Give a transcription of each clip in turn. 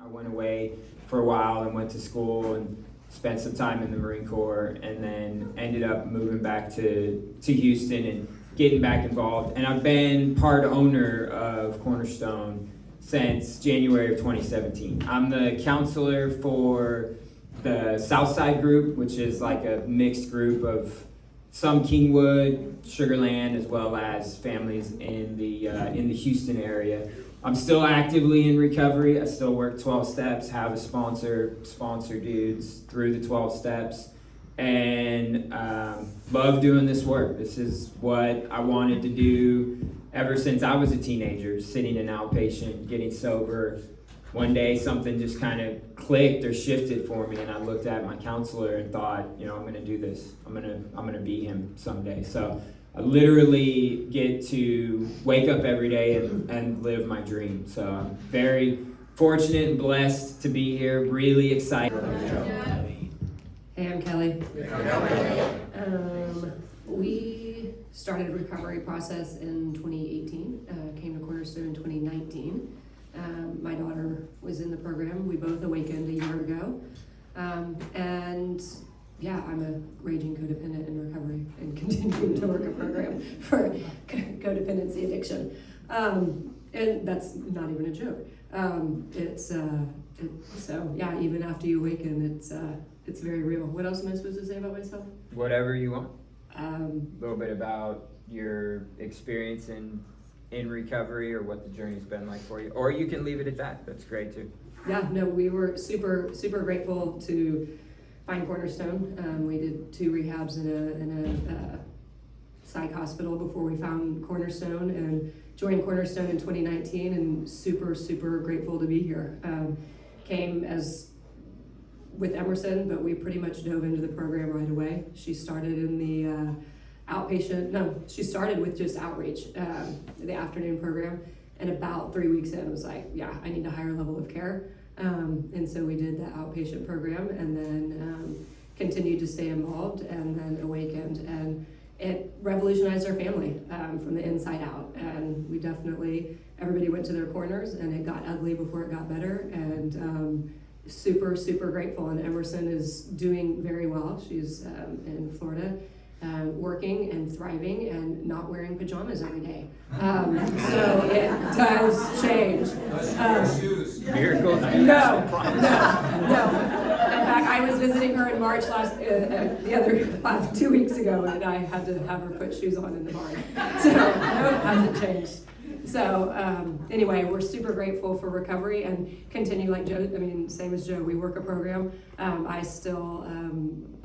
I went away for a while and went to school and spent some time in the Marine Corps, and then ended up moving back to Houston and getting back involved. And I've been part owner of Cornerstone since January of 2017. I'm the counselor for the Southside group, which is like a mixed group of some Kingwood, Sugarland, as well as families in the Houston area. I'm still actively in recovery. I still work 12 steps, have a sponsor dudes through the 12 steps, and love doing this work. This is what I wanted to do ever since I was a teenager, sitting in outpatient, getting sober. One day something just kind of clicked or shifted for me, and I looked at my counselor and thought, you know, I'm gonna do this. I'm gonna be him someday. So I literally get to wake up every day and live my dream. So I'm very fortunate and blessed to be here, really excited. Hey, I'm Kelly. We started a recovery process in 2018, came to Cornerstone in 2019. My daughter was in the program. We both awakened a year ago. And yeah, I'm a raging codependent in recovery and continuing to work a program for codependency addiction. And that's not even a joke. So yeah, even after you awaken, it's very real. What else am I supposed to say about myself? Whatever you want. A little bit about your experience in recovery, or what the journey's been like for you, or you can leave it at that. That's great too. Yeah, no, we were super grateful to find Cornerstone. We did 2 rehabs in a psych hospital before we found Cornerstone, and joined Cornerstone in 2019, and super grateful to be here. Came as with Emerson, but we pretty much dove into the program right away. She started in the she started with just outreach, the afternoon program, and about 3 weeks in was like, yeah, I need a higher level of care. And so we did the outpatient program, and then continued to stay involved, and then awakened, and it revolutionized our family from the inside out. And we definitely, everybody went to their corners, and it got ugly before it got better, and super grateful. And Emerson is doing very well. She's in Florida, working and thriving and not wearing pajamas every day. So it does change. Miracles. No. In fact, I was visiting her in March 2 weeks ago, and I had to have her put shoes on in the barn. So no, it hasn't changed. So anyway, we're super grateful for recovery, and continue like Joe. I mean, same as Joe, we work a program. I still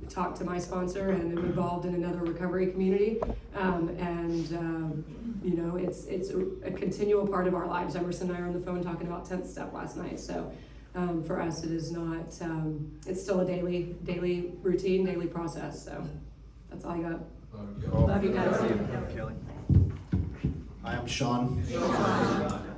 talk to my sponsor and am involved in another recovery community, you know, it's a continual part of our lives. Emerson and I were on the phone talking about 10th step last night. So for us, it is not. It's still a daily routine, daily process. So that's all I got. Love you guys. Kelly. Hi, I'm Sean.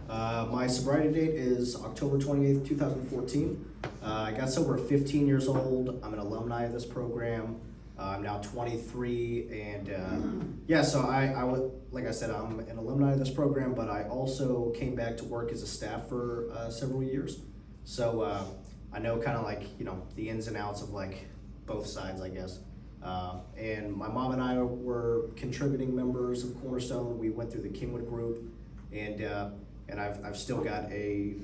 My sobriety date is October 28th, 2014. I got sober at 15 years old. I'm an alumni of this program. I'm now 23, and yeah, so I would, like I said, I'm an alumni of this program, but I also came back to work as a staff for several years. So I know kind of like, you know, the ins and outs of like both sides, I guess. And my mom and I were contributing members of Cornerstone. We went through the Kingwood group, and I've still got a,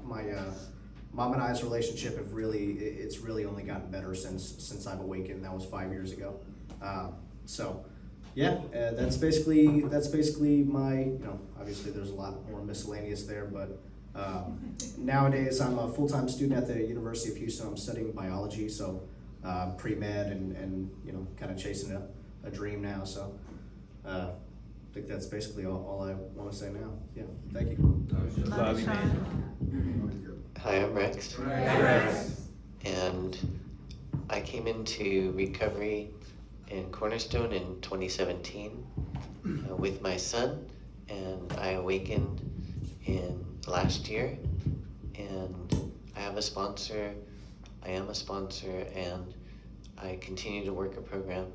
my mom and I's relationship it's really only gotten better since I've awakened. That was 5 years ago. So yeah, that's basically my, obviously there's a lot more miscellaneous there, but nowadays I'm a full-time student at the University of Houston. I'm studying biology, so pre-med and kind of chasing a dream now. So I think that's basically all I want to say now. Yeah, thank you. Love you, man. Hi, I'm Rex. Hey, Rex. And I came into recovery in Cornerstone in 2017 with my son, and I awakened in last year, and I am a sponsor, and I continue to work a program.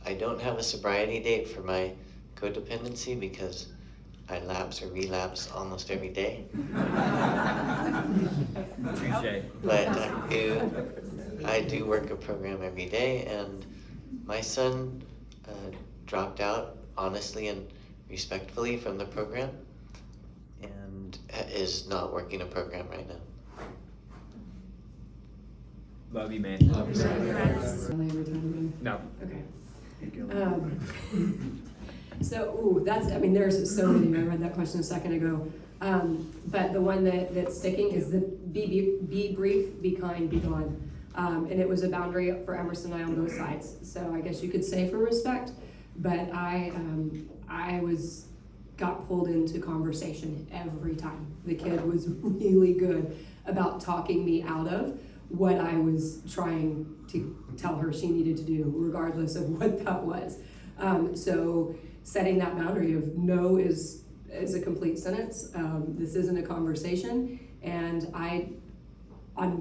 I don't have a sobriety date for my codependency because I lapse or relapse almost every day. Touche. But I do work a program every day, and my son dropped out honestly and respectfully from the program, and is not working a program right now. Love you, man. Really every time, No. okay. There's so many. I read that question a second ago. But the one that's sticking is the be brief, be kind, be gone. And it was a boundary for Emerson and I on both sides. So I guess you could say for respect, but I got pulled into conversation every time. The kid was really good about talking me out of what I was trying to tell her she needed to do, regardless of what that was. So setting that boundary of no is a complete sentence. This isn't a conversation, and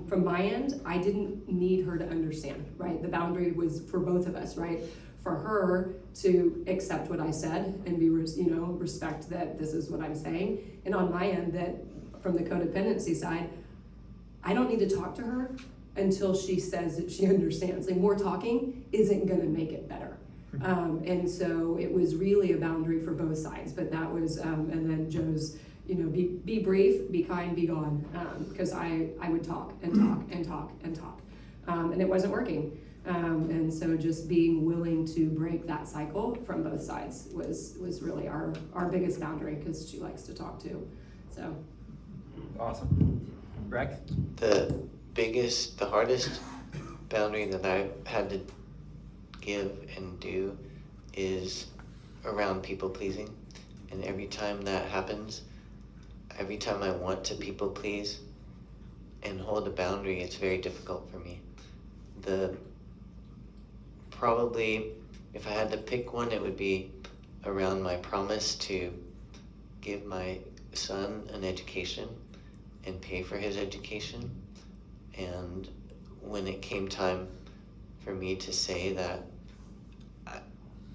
from my end, I didn't need her to understand, right? The boundary was for both of us, right? For her to accept what I said and be, respect that this is what I'm saying. And on my end, that from the codependency side, I don't need to talk to her until she says that she understands. Like, more talking isn't gonna make it better. And so it was really a boundary for both sides, but that was, and then Joe's, be brief, be kind, be gone. Because I would talk and talk and talk and talk. And it wasn't working. And so just being willing to break that cycle from both sides was really our biggest boundary, because she likes to talk too. So. Awesome. Rex? The hardest boundary that I've had to give and do is around people pleasing. And every time that happens, every time I want to people please and hold a boundary, it's very difficult for me. Probably, if I had to pick one, it would be around my promise to give my son an education and pay for his education. And when it came time for me to say that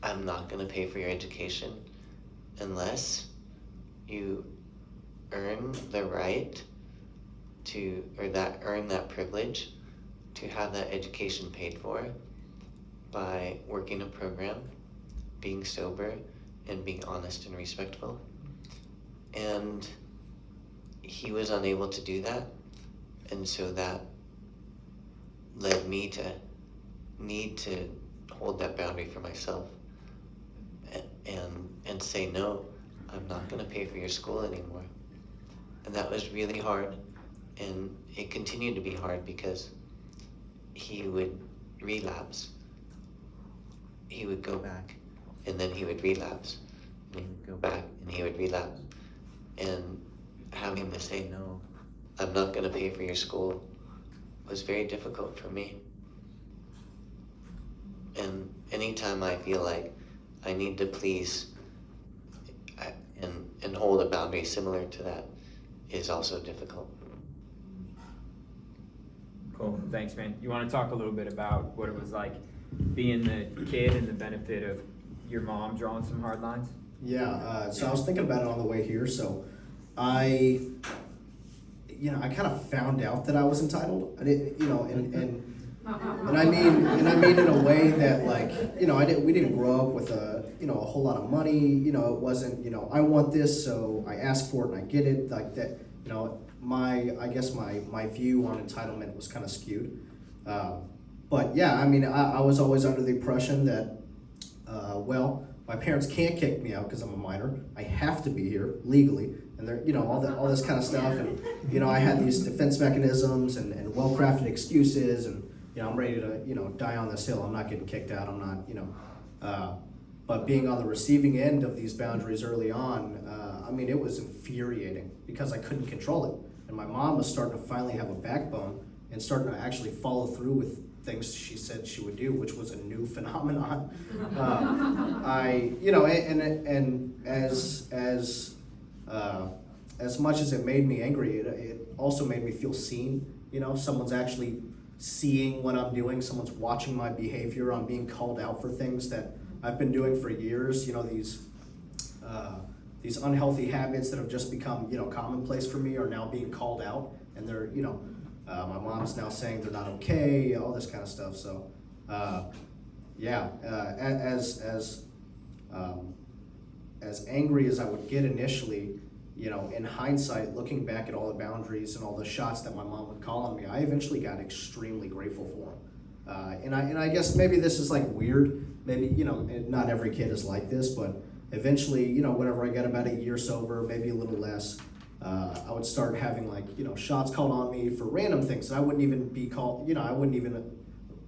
I'm not going to pay for your education unless you earn the right to, earn that privilege to have that education paid for by working a program, being sober, and being honest and respectful. And he was unable to do that, and so that led me to need to hold that boundary for myself and say, no, I'm not going to pay for your school anymore. And that was really hard, and it continued to be hard because he would relapse. He would go back, and then he would relapse, and he would go back, and he would relapse. And having to say, no, I'm not going to pay for your school was very difficult for me. And anytime I feel like I need to please and hold a boundary similar to that is also difficult. Cool. Thanks, man. You want to talk a little bit about what it was like being the kid and the benefit of your mom drawing some hard lines? Yeah, so I was thinking about it on the way here. So I kind of found out that I was entitled. I didn't, and I mean in a way that, like, we didn't grow up with a whole lot of money. It wasn't, I want this, so I ask for it and I get it, like that. I guess my view on entitlement was kind of skewed. But yeah, I was always under the impression that, my parents can't kick me out because I'm a minor. I have to be here legally, and they're, all this kind of stuff. And, I had these defense mechanisms and well-crafted excuses, and, I'm ready to, die on this hill. I'm not getting kicked out. I'm not, but being on the receiving end of these boundaries early on, it was infuriating because I couldn't control it. And my mom was starting to finally have a backbone and starting to actually follow through with things she said she would do, which was a new phenomenon. And as much as it made me angry, it also made me feel seen. Someone's actually seeing what I'm doing. Someone's watching my behavior. I'm being called out for things that I've been doing for years. These these unhealthy habits that have just become, commonplace for me are now being called out, and they're, my mom's now saying they're not okay, all this kind of stuff. So, as angry as I would get initially, in hindsight, looking back at all the boundaries and all the shots that my mom would call on me, I eventually got extremely grateful for them. And I guess maybe this is like weird. Maybe, not every kid is like this, but eventually, whenever I got about a year sober, maybe a little less, I would start having shots called on me for random things that I wouldn't even be called, I wouldn't even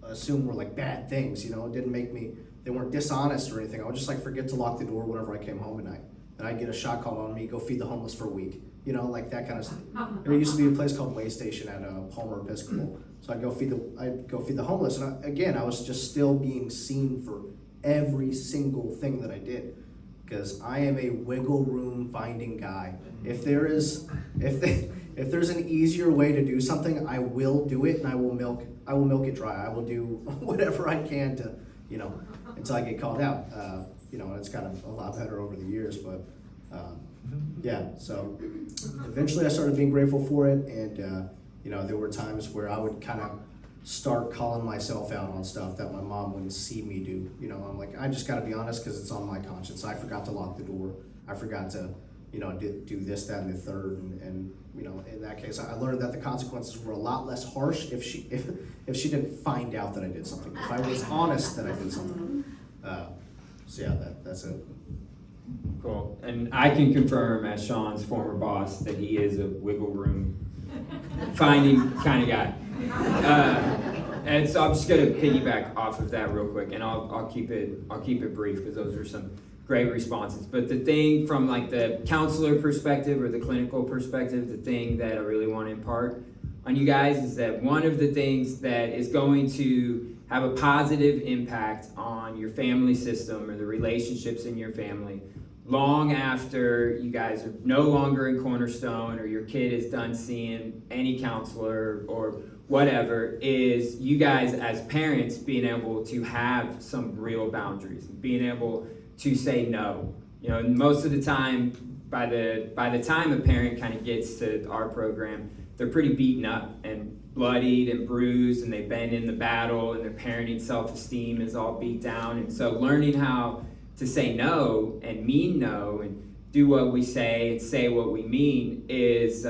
assume were like bad things, it didn't make me, they weren't dishonest or anything. I would just forget to lock the door whenever I came home at night. And I'd get a shot called on me, go feed the homeless for a week, like that kind of stuff. There used to be a place called Way Station at Palmer Episcopal. So I'd go feed the homeless. And I was just still being seen for every single thing that I did. Because I am a wiggle room finding guy. If there's an easier way to do something, I will do it, and I will milk it dry. I will do whatever I can to, until I get called out. And it's gotten a lot better over the years, but so eventually I started being grateful for it, and there were times where I would kind of start calling myself out on stuff that my mom wouldn't see me do. I'm like, I just got to be honest because it's on my conscience. I forgot to lock the door. I forgot to, do this, that, and the third. And in that case, I learned that the consequences were a lot less harsh if she didn't find out that I did something. If I was honest that I did something. That's it. Cool. And I can confirm, as Sean's former boss, that he is a wiggle room finding kind of guy. And so I'm just gonna piggyback off of that real quick, and I'll keep it brief because those are some great responses. But the thing from the counselor perspective or the clinical perspective, the thing that I really want to impart on you guys is that one of the things that is going to have a positive impact on your family system or the relationships in your family long after you guys are no longer in Cornerstone or your kid is done seeing any counselor or whatever, is you guys as parents being able to have some real boundaries, being able to say no. Most of the time, by the time a parent kind of gets to our program, they're pretty beaten up and bloodied and bruised, and they've been in the battle, and their parenting self-esteem is all beat down. And so learning how to say no and mean no and do what we say and say what we mean is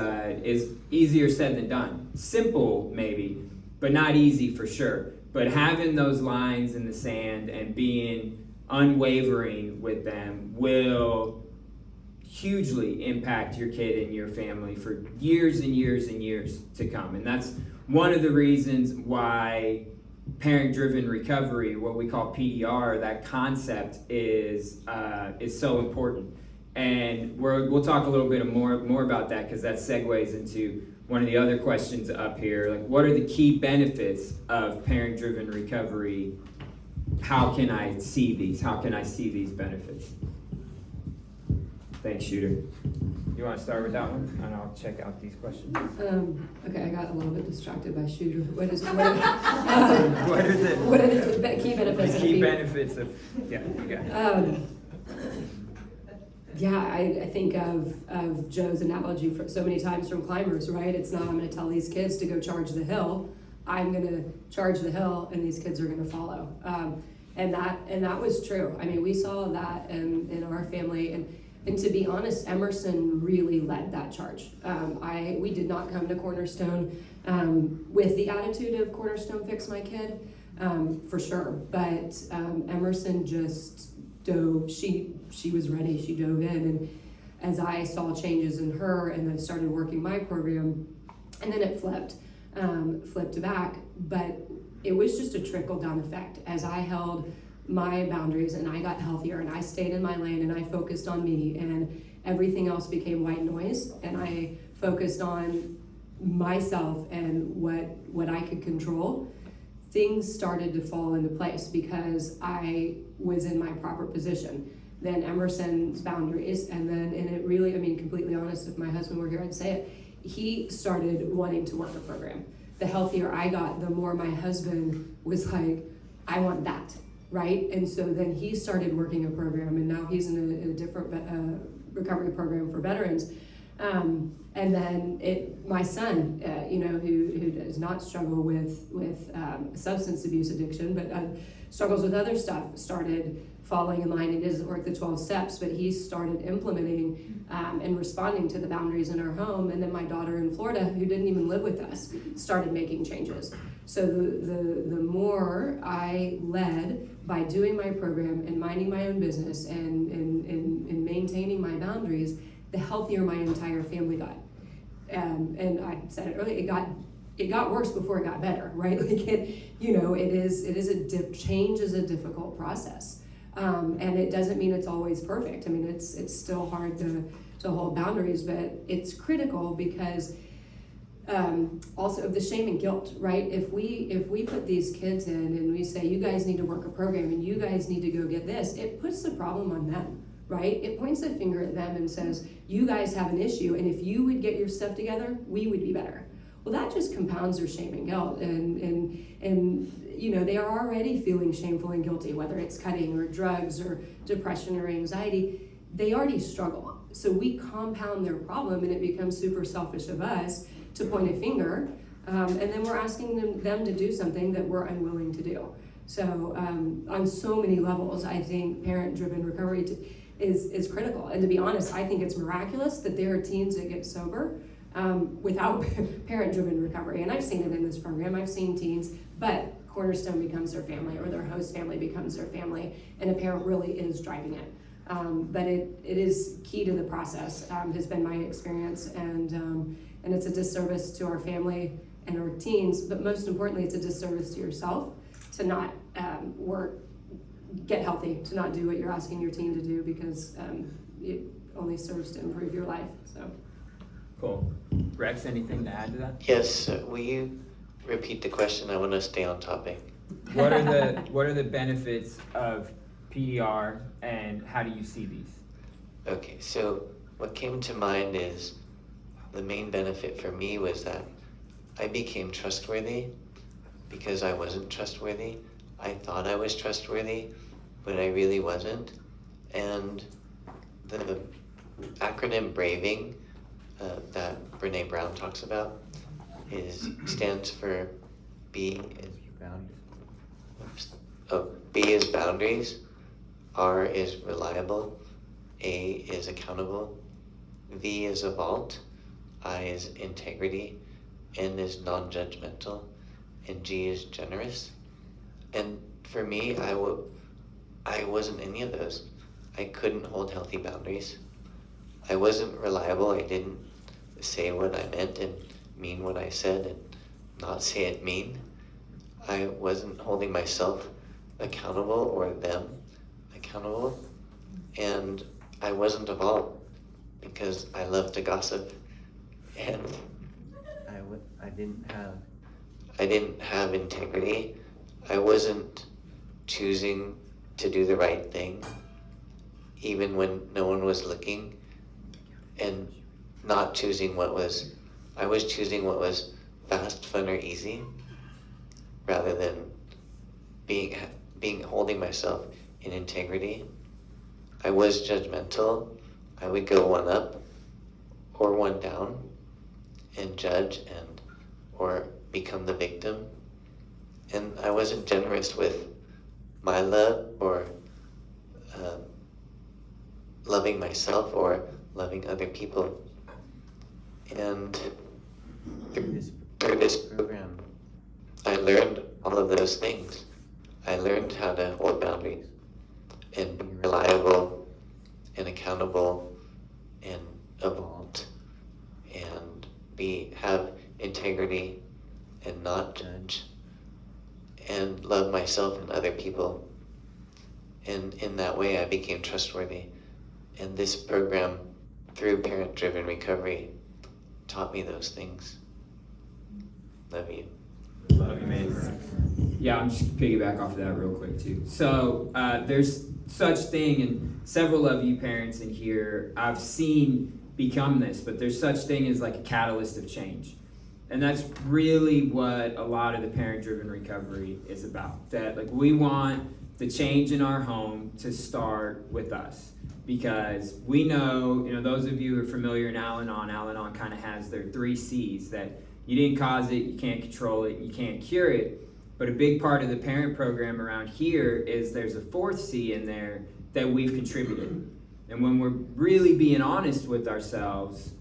easier said than done. Simple maybe, but not easy for sure. But having those lines in the sand and being unwavering with them will hugely impact your kid and your family for years and years and years to come. And that's one of the reasons why parent-driven recovery, what we call PDR, that concept is so important. And we'll talk a little bit more about that because that segues into one of the other questions up here. What are the key benefits of parent-driven recovery? How can I see these? How can I see these benefits? Thanks, Shooter. You want to start with that one, and I'll check out these questions. Okay, I got a little bit distracted by Shooter. What are the key benefits? The key benefits of I think of Joe's analogy for so many times from climbers, right? It's not I'm going to tell these kids to go charge the hill. I'm going to charge the hill, and these kids are going to follow. And that was true. I mean, we saw that in our family, and to be honest, Emerson really led that charge. We did not come to Cornerstone with the attitude of Cornerstone fix my kid, for sure. But Emerson just dove. She was ready. She dove in, and as I saw changes in her, and then started working my program, and then it flipped back. But it was just a trickle down effect as I held my boundaries and I got healthier and I stayed in my lane and I focused on me, and everything else became white noise, and I focused on myself and what I could control. Things started to fall into place because I was in my proper position. Then Emerson's boundaries, and it really, I mean, completely honest, if my husband were here, I'd say it, he started wanting to work a program. The healthier I got, the more my husband was like, I want that. Right? And so then he started working a program, and now he's in a different recovery program for veterans. And then my son, who does not struggle with substance abuse addiction, but struggles with other stuff, started falling in line. He doesn't work the 12 steps, but he started implementing and responding to the boundaries in our home. And then my daughter in Florida, who didn't even live with us, started making changes. So the more I led by doing my program and minding my own business and maintaining my boundaries, the healthier my entire family got. And I said it earlier, it got worse before it got better, right? Change is a difficult process. And it doesn't mean it's always perfect. I mean, it's still hard to hold boundaries, but it's critical because also of the shame and guilt, right? If we put these kids in and we say, you guys need to work a program and you guys need to go get this, it puts the problem on them, right? It points a finger at them and says, you guys have an issue, and if you would get your stuff together, we would be better. Well, that just compounds their shame and guilt, and they are already feeling shameful and guilty, whether it's cutting or drugs or depression or anxiety. They already struggle. So we compound their problem, and it becomes super selfish of us to point a finger, and then we're asking them to do something that we're unwilling to do. So on so many levels, I think parent-driven recovery is critical. And to be honest, I think it's miraculous that there are teens that get sober without parent-driven recovery. And I've seen it in this program. I've seen teens, but Cornerstone becomes their family, or their host family becomes their family, and a parent really is driving it. But it is key to the process, has been my experience, and it's a disservice to our family and our teens, but most importantly, it's a disservice to yourself to not get healthy, to not do what you're asking your teen to do, because it only serves to improve your life. So. Cool. Rex, anything to add to that? Yes, will you repeat the question? I want to stay on topic. What are the benefits of PDR, and how do you see these? Okay, so what came to mind is the main benefit for me was that I became trustworthy because I wasn't trustworthy. I thought I was trustworthy, but I really wasn't. And the acronym BRAVING that Brene Brown talks about stands for B is boundaries, R is reliable, A is accountable, V is a vault, I is integrity, N is non-judgmental, and G is generous. And for me, I wasn't any of those. I couldn't hold healthy boundaries. I wasn't reliable. I didn't say what I meant and mean what I said and not say it mean. I wasn't holding myself accountable or them accountable. And I wasn't a vault because I love to gossip. And I didn't have integrity. I wasn't choosing to do the right thing, even when no one was looking, and not choosing I was choosing what was fast, fun, or easy, rather than holding myself in integrity. I was judgmental. I would go one up or one down and judge or become the victim. And I wasn't generous with my love or loving myself or loving other people. And through this program, I learned all of those things. I learned how to hold boundaries and be reliable and accountable and a vault and have integrity and not judge and love myself and other people. And in that way, I became trustworthy. And this program, through parent-driven recovery, taught me those things. Love you. Love you, man. Yeah, I'm just piggyback off of that real quick too. So there's such thing, and several of you parents in here I've seen become this, but there's such thing as like a catalyst of change. And that's really what a lot of the parent-driven recovery is about. That like we want the change in our home to start with us. because we know, those of you who are familiar in Al-Anon kind of has their 3 C's, that you didn't cause it, you can't control it, you can't cure it. But a big part of the parent program around here is there's a 4th C in there that we've contributed. And when we're really being honest with ourselves,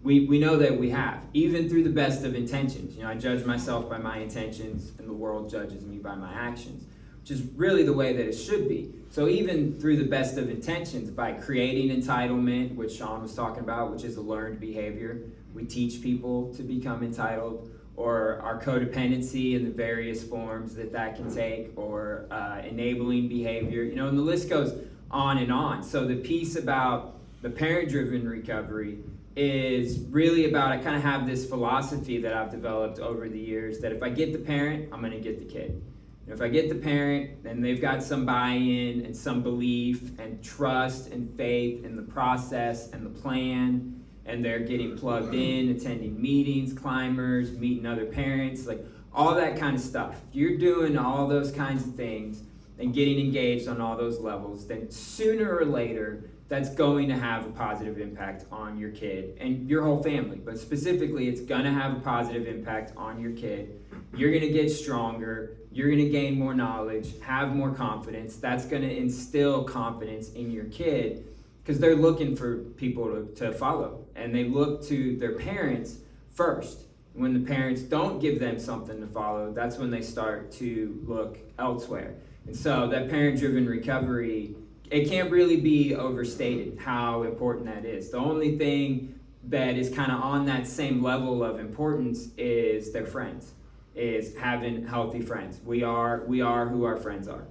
we know that we have, even through the best of intentions. I judge myself by my intentions, and the world judges me by my actions, which is really the way that it should be. So even through the best of intentions, by creating entitlement, which Sean was talking about, which is a learned behavior, we teach people to become entitled, or our codependency in the various forms that can take, or enabling behavior, and the list goes on and on. So the piece about the parent-driven recovery is really about, I kind of have this philosophy that I've developed over the years, that if I get the parent, I'm going to get the kid. And if I get the parent, then they've got some buy-in and some belief and trust and faith in the process and the plan, and they're getting plugged in, attending meetings, climbers, meeting other parents, like all that kind of stuff. If you're doing all those kinds of things and getting engaged on all those levels, then sooner or later, that's going to have a positive impact on your kid and your whole family. But specifically, it's going to have a positive impact on your kid. You're going to get stronger. You're going to gain more knowledge, have more confidence. That's going to instill confidence in your kid, because they're looking for people to follow. And they look to their parents first. When the parents don't give them something to follow, that's when they start to look elsewhere. And so that parent-driven recovery, it can't really be overstated how important that is. The only thing that is kind of on that same level of importance is their friends, is having healthy friends. We are who our friends are.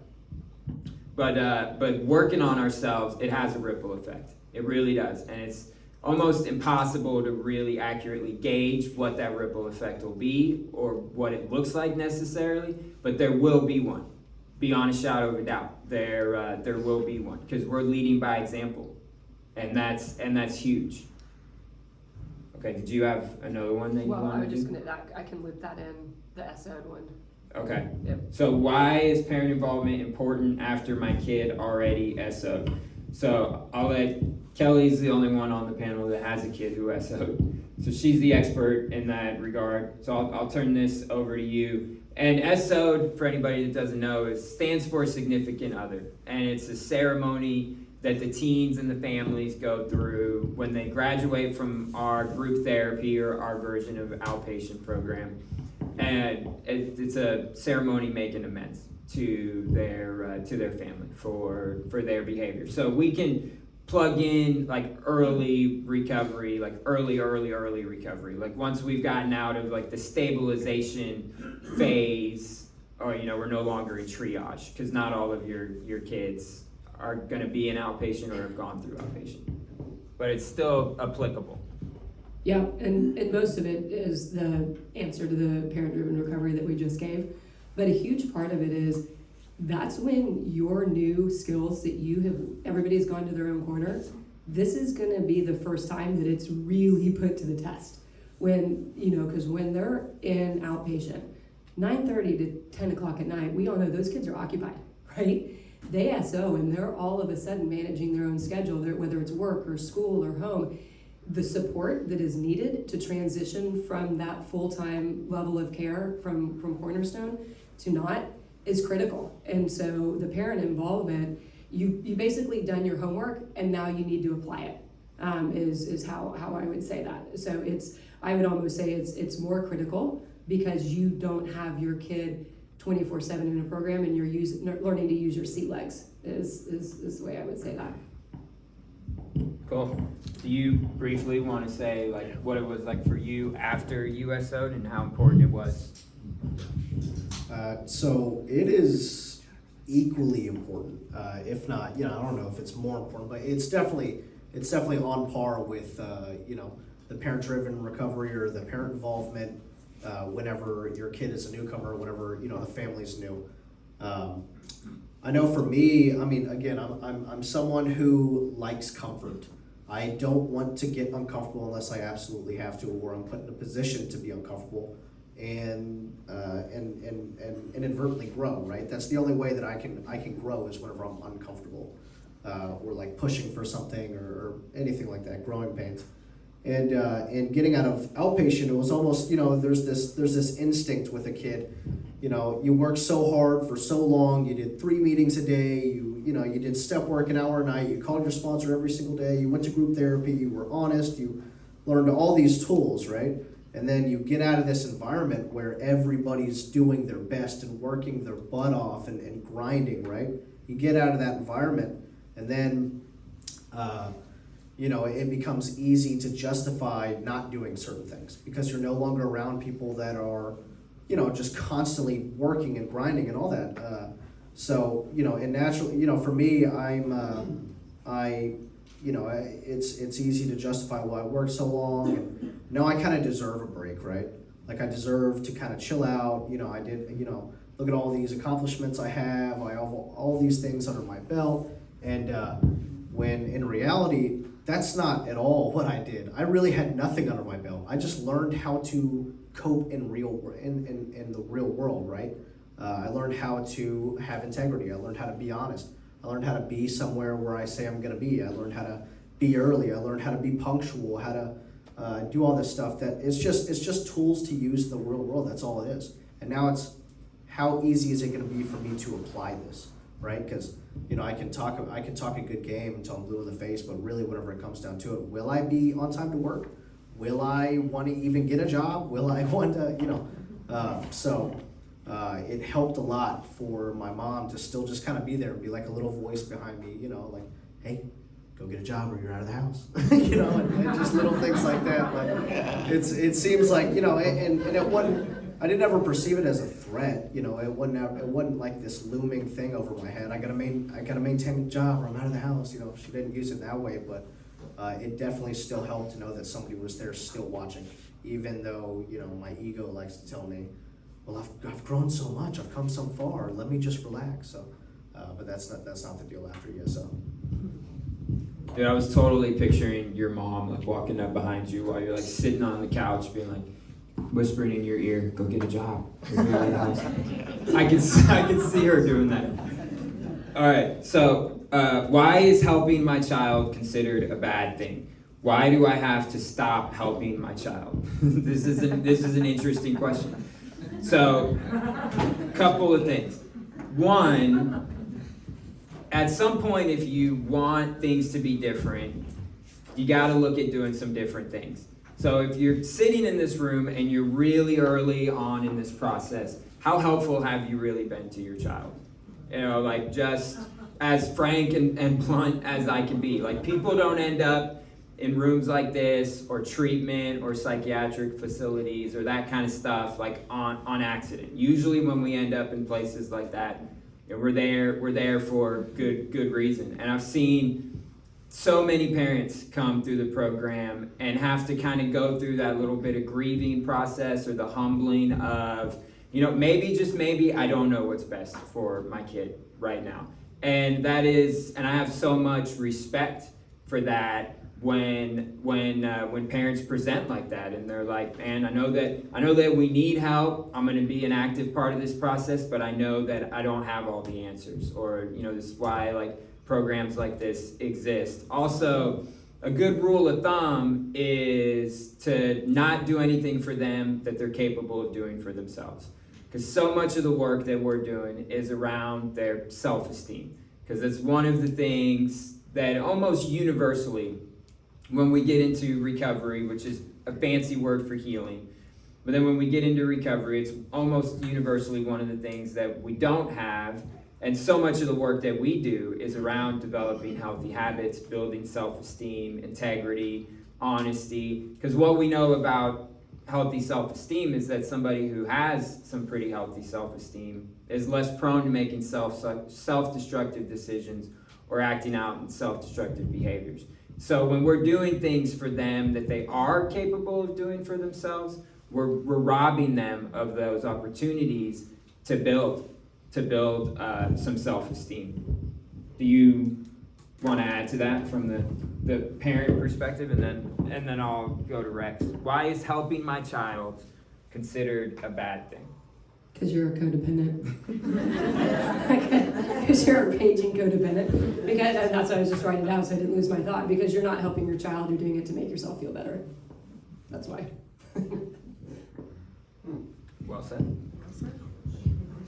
But working on ourselves, it has a ripple effect. It really does. And it's almost impossible to really accurately gauge what that ripple effect will be or what it looks like necessarily, but there will be one. Beyond a shadow of a doubt, there will be one, because we're leading by example, and that's huge. Okay, did you have another one that you wanted to do? Well, I was just gonna, I can loop that in, the SOD one. Okay. Yep. So why is parent involvement important after my kid already SO'd? So I'll let, Kelly's the only one on the panel that has a kid who SO'd. So she's the expert in that regard. So I'll turn this over to you. And SO'd, for anybody that doesn't know, stands for significant other. And it's a ceremony that the teens and the families go through when they graduate from our group therapy or our version of outpatient program. And it's a ceremony making amends to their family for their behavior. So we can plug in like early recovery, like early recovery. Like once we've gotten out of like the stabilization phase, or we're no longer in triage, because not all of your kids are going to be in outpatient or have gone through outpatient, but it's still applicable. Yeah, and most of it is the answer to the parent-driven recovery that we just gave. But a huge part of it is that's when your new skills that everybody's gone to their own corner, this is going to be the first time that it's really put to the test. When, because when they're in outpatient, 9:30 to 10 o'clock at night, we all know those kids are occupied, right? They SO and they're all of a sudden managing their own schedule, whether it's work or school or home. The support that is needed to transition from that full-time level of care from Cornerstone to not is critical. And so the parent involvement, you basically done your homework and now you need to apply it, is how I would say that. So I would almost say it's more critical because you don't have your kid 24/7 in a program and you're learning to use your sea legs is the way I would say that. Cool. Do you briefly want to say like what it was like for you after you SO'd and how important it was? So it is equally important, if not, I don't know if it's more important, but it's definitely on par with, the parent-driven recovery or the parent involvement whenever your kid is a newcomer, whenever, the family's new. I know for me, again, I'm someone who likes comfort. I don't want to get uncomfortable unless I absolutely have to, or I'm put in a position to be uncomfortable and inadvertently grow, right? That's the only way that I can grow is whenever I'm uncomfortable. or like pushing for something or anything like that, growing pains. And getting out of outpatient, it was almost, there's this instinct with a kid. You work so hard for so long, you did 3 meetings a day, you did step work an hour a night, you called your sponsor every single day, you went to group therapy, you were honest, you learned all these tools, right? And then you get out of this environment where everybody's doing their best and working their butt off and grinding, right? You get out of that environment, and then it becomes easy to justify not doing certain things because you're no longer around people that are, just constantly working and grinding and all that. And naturally, for me, it's easy to justify, well, I worked so long, and I kind of deserve a break, right? Like I deserve to kind of chill out. I did, look at all these accomplishments I have. I have all these things under my belt, and when in reality, that's not at all what I did. I really had nothing under my belt. I just learned how to cope in the real world, right? I learned how to have integrity. I learned how to be honest. I learned how to be somewhere where I say I'm going to be. I learned how to be early. I learned how to be punctual, how to do all this stuff. That it's just tools to use in the real world. That's all it is. And now it's how easy is it going to be for me to apply this, right? Because I can talk a good game until I'm blue in the face, but really, whenever it comes down to it, will I be on time to work? Will I want to even get a job? Will I want to, it helped a lot for my mom to still just kind of be there and be like a little voice behind me, like, hey, go get a job or you're out of the house, and just little things like that. Like, it seems like, and it wasn't, I didn't ever perceive it as a threat, it wasn't like this looming thing over my head. I gotta maintain a job or I'm out of the house, she didn't use it that way, but it definitely still helped to know that somebody was there still watching, even though, my ego likes to tell me, well, I've grown so much, I've come so far, let me just relax. So, but that's not the deal after you. So, dude, I was totally picturing your mom like walking up behind you while you're like sitting on the couch, being like whispering in your ear, "Go get a job." Go get a house. I can see her doing that. All right, so why is helping my child considered a bad thing? Why do I have to stop helping my child? This is an interesting question. So, couple of things. One, at some point, if you want things to be different, you got to look at doing some different things. So if you're sitting in this room and you're really early on in this process, how helpful have you really been to your child? Like just as frank and blunt as I can be. Like people don't end up in rooms like this or treatment or psychiatric facilities or that kind of stuff like on accident. Usually when we end up in places like that, we're there for good reason. And I've seen so many parents come through the program and have to kind of go through that little bit of grieving process or the humbling of, maybe I don't know what's best for my kid right now. And I have so much respect for that when parents present like that and they're like, man, I know that we need help. I'm going to be an active part of this process, but I know that I don't have all the answers, or this is why like programs like this exist. Also, a good rule of thumb is to not do anything for them that they're capable of doing for themselves, because so much of the work that we're doing is around their self-esteem, because it's one of the things that almost universally, when we get into recovery, which is a fancy word for healing, but then when we get into recovery, it's almost universally one of the things that we don't have. And so much of the work that we do is around developing healthy habits, building self-esteem, integrity, honesty. Because what we know about healthy self-esteem is that somebody who has some pretty healthy self-esteem is less prone to making self-destructive decisions or acting out in self-destructive behaviors. So when we're doing things for them that they are capable of doing for themselves, we're robbing them of those opportunities to build some self-esteem. Do you want to add to that from the parent perspective, and then I'll go to Rex? Why is helping my child considered a bad thing? Because you're a codependent. because you're a raging codependent. Because and that's why I was just writing it down so I didn't lose my thought. Because you're not helping your child, you're doing it to make yourself feel better. That's why. Well said.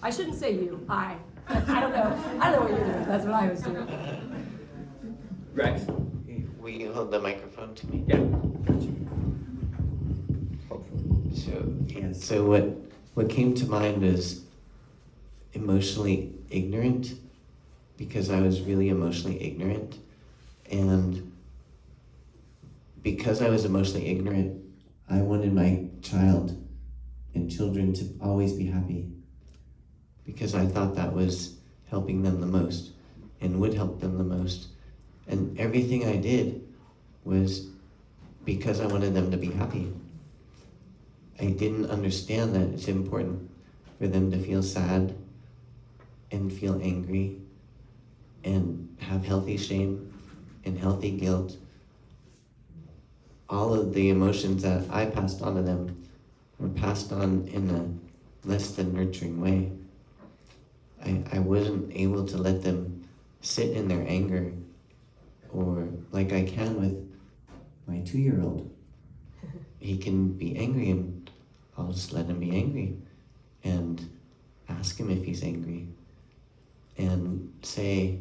I shouldn't say you. I don't know. I don't know what you're doing. That's what I was doing. Rex? Will you hold the microphone to me? Yeah. Got you. Hopefully. So what came to mind was emotionally ignorant, because I was really emotionally ignorant, and because I was emotionally ignorant, I wanted my child and children to always be happy, because I thought that was helping them the most and would help them the most. And everything I did was because I wanted them to be happy. I didn't understand that it's important for them to feel sad and feel angry and have healthy shame and healthy guilt. All of the emotions that I passed on to them were passed on in a less than nurturing way. I wasn't able to let them sit in their anger, or like I can with my 2-year-old. He can be angry and I'll just let him be angry and ask him if he's angry and say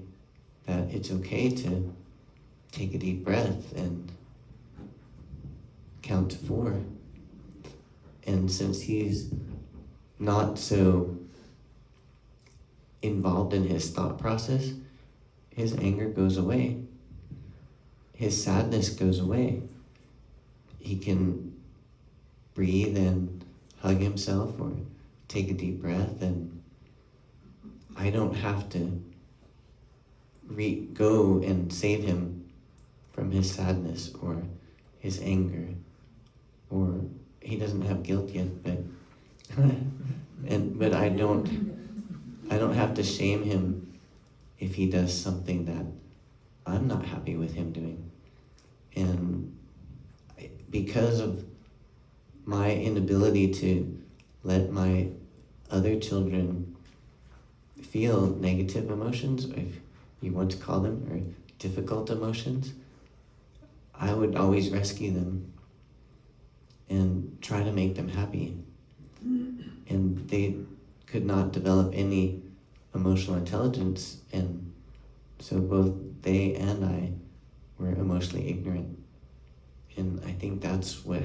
that it's okay to take a deep breath and count to 4. And since he's not so involved in his thought process, his anger goes away. His sadness goes away. He can breathe and hug himself or take a deep breath, and I don't have to go and save him from his sadness or his anger, or he doesn't have guilt yet, but but I don't have to shame him if he does something that I'm not happy with him doing. And because of my inability to let my other children feel negative emotions, if you want to call them, or difficult emotions, I would always rescue them and try to make them happy. And they could not develop any emotional intelligence, and so both they and I were emotionally ignorant. And I think that's what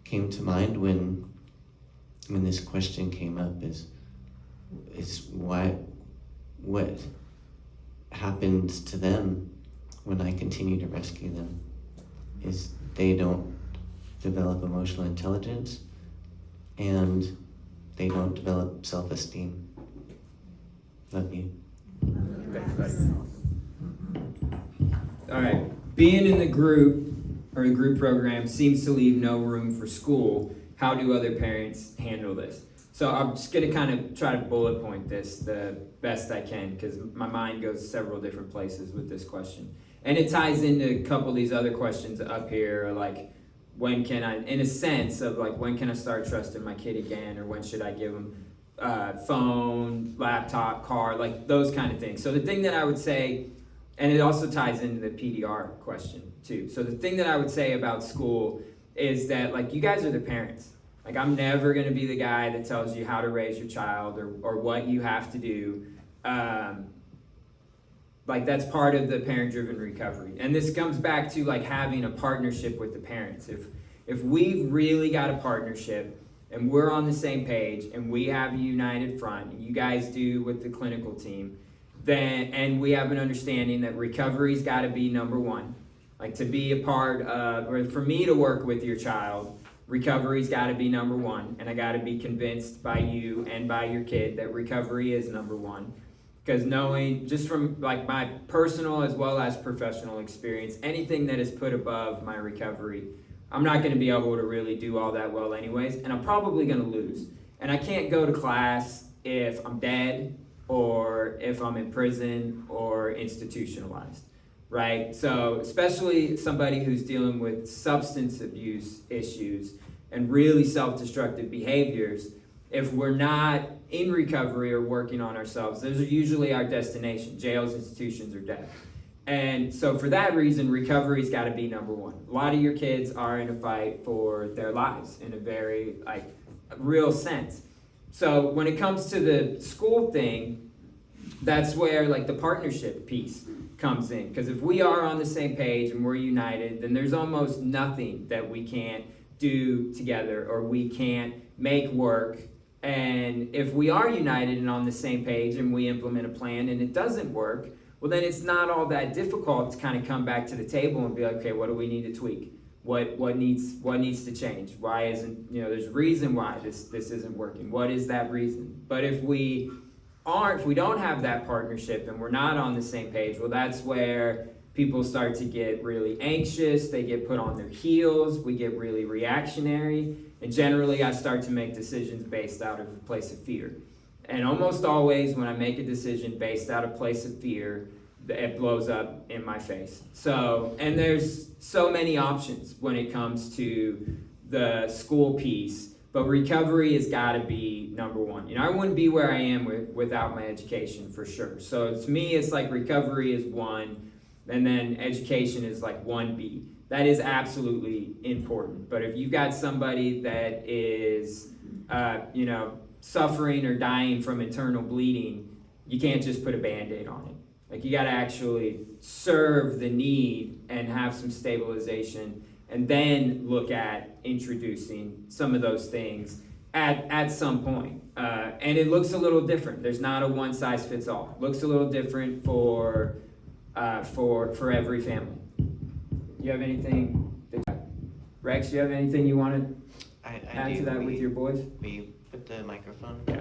came to mind when this question came up, is what happens to them when I continue to rescue them is they don't develop emotional intelligence and they don't develop self-esteem. Love you. Thanks, buddy. All right. Being in the group or the group program seems to leave no room for school. How do other parents handle this? So I'm just going to kind of try to bullet point this the best I can, because my mind goes several different places with this question. And it ties into a couple of these other questions up here, like when can I, in a sense of like, when can I start trusting my kid again, or when should I give them phone, laptop, car, like those kind of things. So the thing that I would say, and it also ties into the PDR question too. So the thing that I would say about school is that, like, you guys are the parents. Like, I'm never going to be the guy that tells you how to raise your child or what you have to do. Like, that's part of the parent-driven recovery. And this comes back to, like, having a partnership with the parents. If we've really got a partnership and we're on the same page and we have a united front, and you guys do with the clinical team, then, and we have an understanding that recovery's got to be number one. Like, to be a part of, or for me to work with your child, recovery's got to be number one, and I got to be convinced by you and by your kid that recovery is number one. Because knowing, just from like my personal as well as professional experience, anything that is put above my recovery, I'm not going to be able to really do all that well anyways, and I'm probably going to lose. And I can't go to class if I'm dead, or if I'm in prison or institutionalized, right? So especially somebody who's dealing with substance abuse issues and really self-destructive behaviors, If we're not in recovery or working on ourselves, those are usually our destination. Jails, institutions, or death. And so for that reason, recovery's got to be number one. A lot of your kids are in a fight for their lives in a very real sense. So when it comes to the school thing, that's where the partnership piece comes in. Because if we are on the same page and we're united, then there's almost nothing that we can't do together or we can't make work. And if we are united and on the same page and we implement a plan and it doesn't work, well, then it's not all that difficult to kind of come back to the table and be like, okay, what do we need to tweak? What needs to change? Why isn't, there's a reason why this isn't working. What is that reason? But if we don't have that partnership and we're not on the same page, well, that's where people start to get really anxious. They get put on their heels. We get really reactionary. And generally, I start to make decisions based out of a place of fear. And almost always when I make a decision based out of place of fear, it blows up in my face. And there's so many options when it comes to the school piece, but recovery has got to be number one. I wouldn't be where I am without my education for sure. So to me, it's like recovery is one, and then education is like 1B. That is absolutely important. But if you've got somebody that is, suffering or dying from internal bleeding, you can't just put a Band-Aid on it. You got to actually serve the need and have some stabilization, and then look at introducing some of those things at some point. And it looks a little different. There's not a one size fits all. It looks a little different for every family. You have anything, Rex? You have anything you want to add to that with your boys? We put the microphone. Yeah.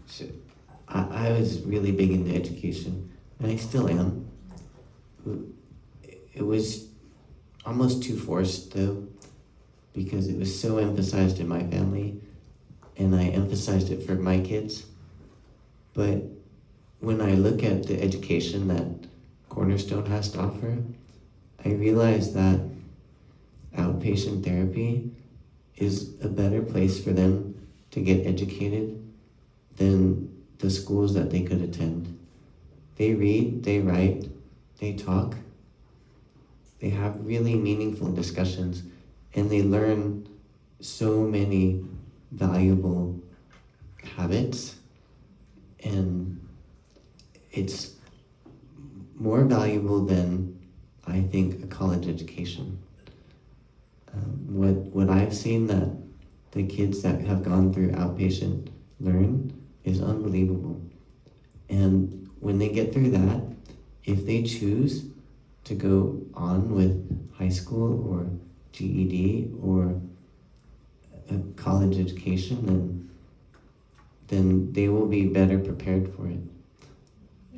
So, I was really big into education, and I still am. It was almost too forced, though, because it was so emphasized in my family, and I emphasized it for my kids. But when I look at the education that Cornerstone has to offer, I realize that outpatient therapy is a better place for them to get educated than the schools that they could attend. They read, they write, they talk, they have really meaningful discussions, and they learn so many valuable habits, and it's more valuable than, I think, a college education. What I've seen that the kids that have gone through outpatient learn is unbelievable. And when they get through that, if they choose to go on with high school or GED or a college education, then they will be better prepared for it.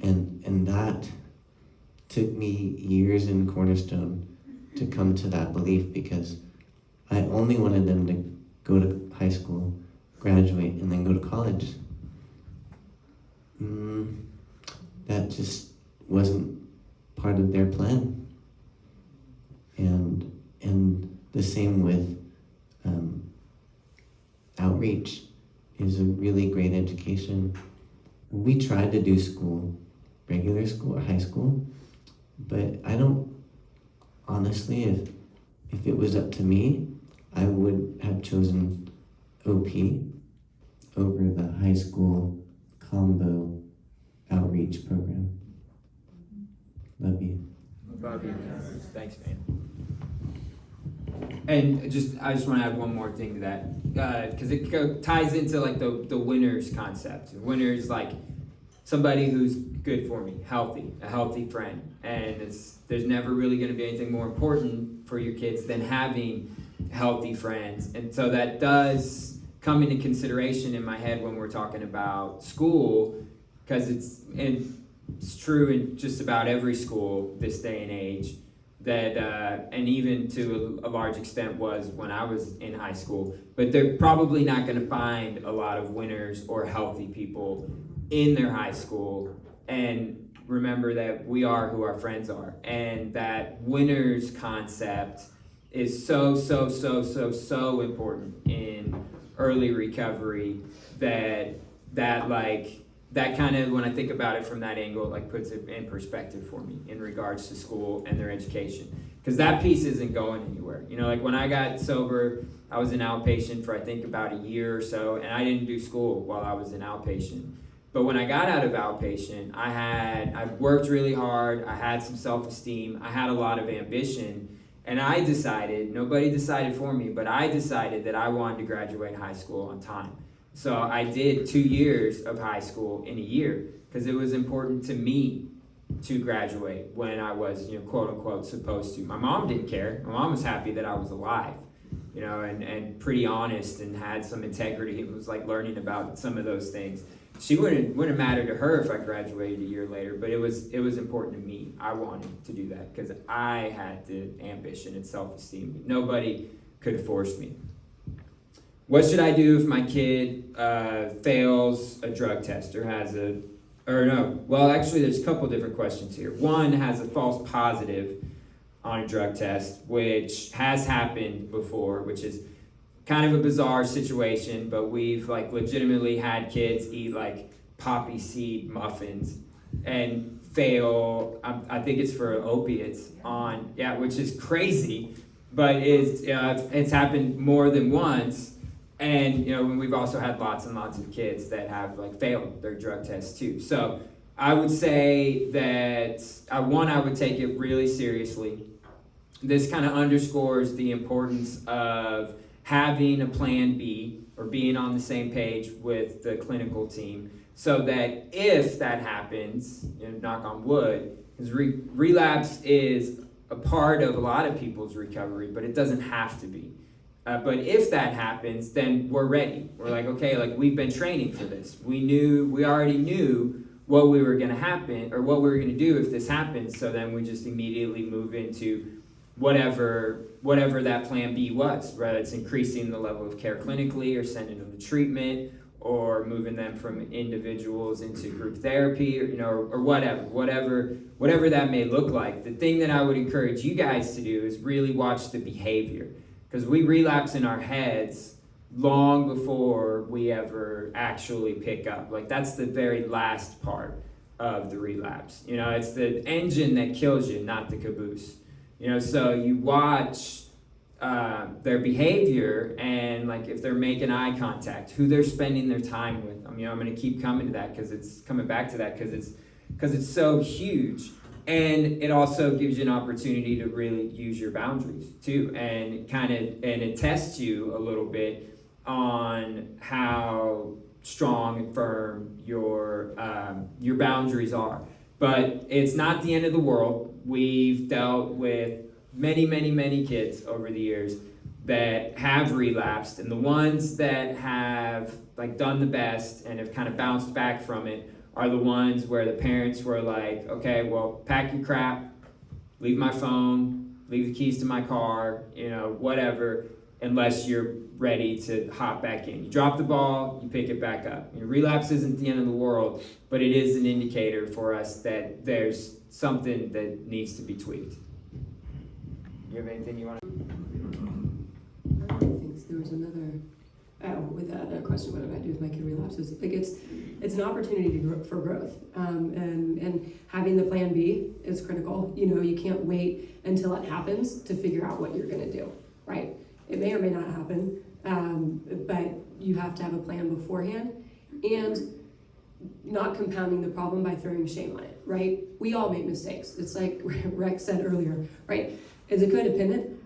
And that took me years in Cornerstone to come to that belief, because I only wanted them to go to high school, graduate, and then go to college. That just wasn't part of their plan. And the same with outreach is a really great education. We tried to do school, regular school or high school, but I don't, honestly, if it was up to me, I would have chosen OP over the high school combo outreach program. Love you. Love you. Thanks, man. And I just want to add one more thing to that, because it ties into the winners concept. Winners, somebody who's good for me, a healthy friend, and there's never really going to be anything more important for your kids than having healthy friends. And so that does come into consideration in my head when we're talking about school, because it's true in just about every school this day and age, that and even to a large extent was when I was in high school. But they're probably not going to find a lot of winners or healthy people in their high school. And remember that we are who our friends are, and that winners concept is so important in early recovery that kind of, when I think about it from that angle, like puts it in perspective for me in regards to school and their education. Because that piece isn't going anywhere. You know, like when I got sober, I was an outpatient for I think about a year or so, and I didn't do school while I was an outpatient. But when I got out of outpatient, I worked really hard, I had some self-esteem, I had a lot of ambition, and I decided, nobody decided for me, but I decided that I wanted to graduate high school on time. So I did 2 years of high school in a year because it was important to me to graduate when I was, quote unquote, supposed to. My mom didn't care. My mom was happy that I was alive, and pretty honest and had some integrity. It was like learning about some of those things. She wouldn't matter to her if I graduated a year later, but it was important to me. I wanted to do that because I had the ambition and self-esteem. Nobody could have forced me. What should I do if my kid fails a drug test or there's a couple different questions here. One has a false positive on a drug test, which has happened before, which is kind of a bizarre situation, but we've legitimately had kids eat poppy seed muffins and fail, I think it's for opiates which is crazy, but it's happened more than once. And we've also had lots and lots of kids that have failed their drug tests too. So I would say that I would take it really seriously. This kind of underscores the importance of having a plan B or being on the same page with the clinical team, so that if that happens, knock on wood, because relapse is a part of a lot of people's recovery, but it doesn't have to be. But if that happens, then we're ready. We're okay, we've been training for this. We already knew what we were going to happen or what we were going to do if this happens. So then we just immediately move into whatever that plan B was, whether it's increasing the level of care clinically or sending them to treatment or moving them from individuals into group therapy or whatever that may look like. The thing that I would encourage you guys to do is really watch the behavior. Because we relapse in our heads long before we ever actually pick up. That's the very last part of the relapse. It's the engine that kills you, not the caboose. So you watch their behavior and if they're making eye contact, who they're spending their time with. I'm going to keep coming to that because it's coming back to that because it's so huge. And it also gives you an opportunity to really use your boundaries too, and it tests you a little bit on how strong and firm your boundaries are. But it's not the end of the world. We've dealt with many kids over the years that have relapsed, and the ones that have done the best and have kind of bounced back from it are the ones where the parents were okay, well, pack your crap, leave my phone, leave the keys to my car, whatever, unless you're ready to hop back in. You drop the ball, you pick it back up. Relapse isn't the end of the world, but it is an indicator for us that there's something that needs to be tweaked. You have anything you want to? I think there was another. With that other question, what do I do with my kid relapses? It's an opportunity for growth, and having the plan B is critical. You can't wait until it happens to figure out what you're going to do. Right? It may or may not happen, but you have to have a plan beforehand, and not compounding the problem by throwing shame on it. Right? We all make mistakes. It's like Rex said earlier. Right? As a codependent,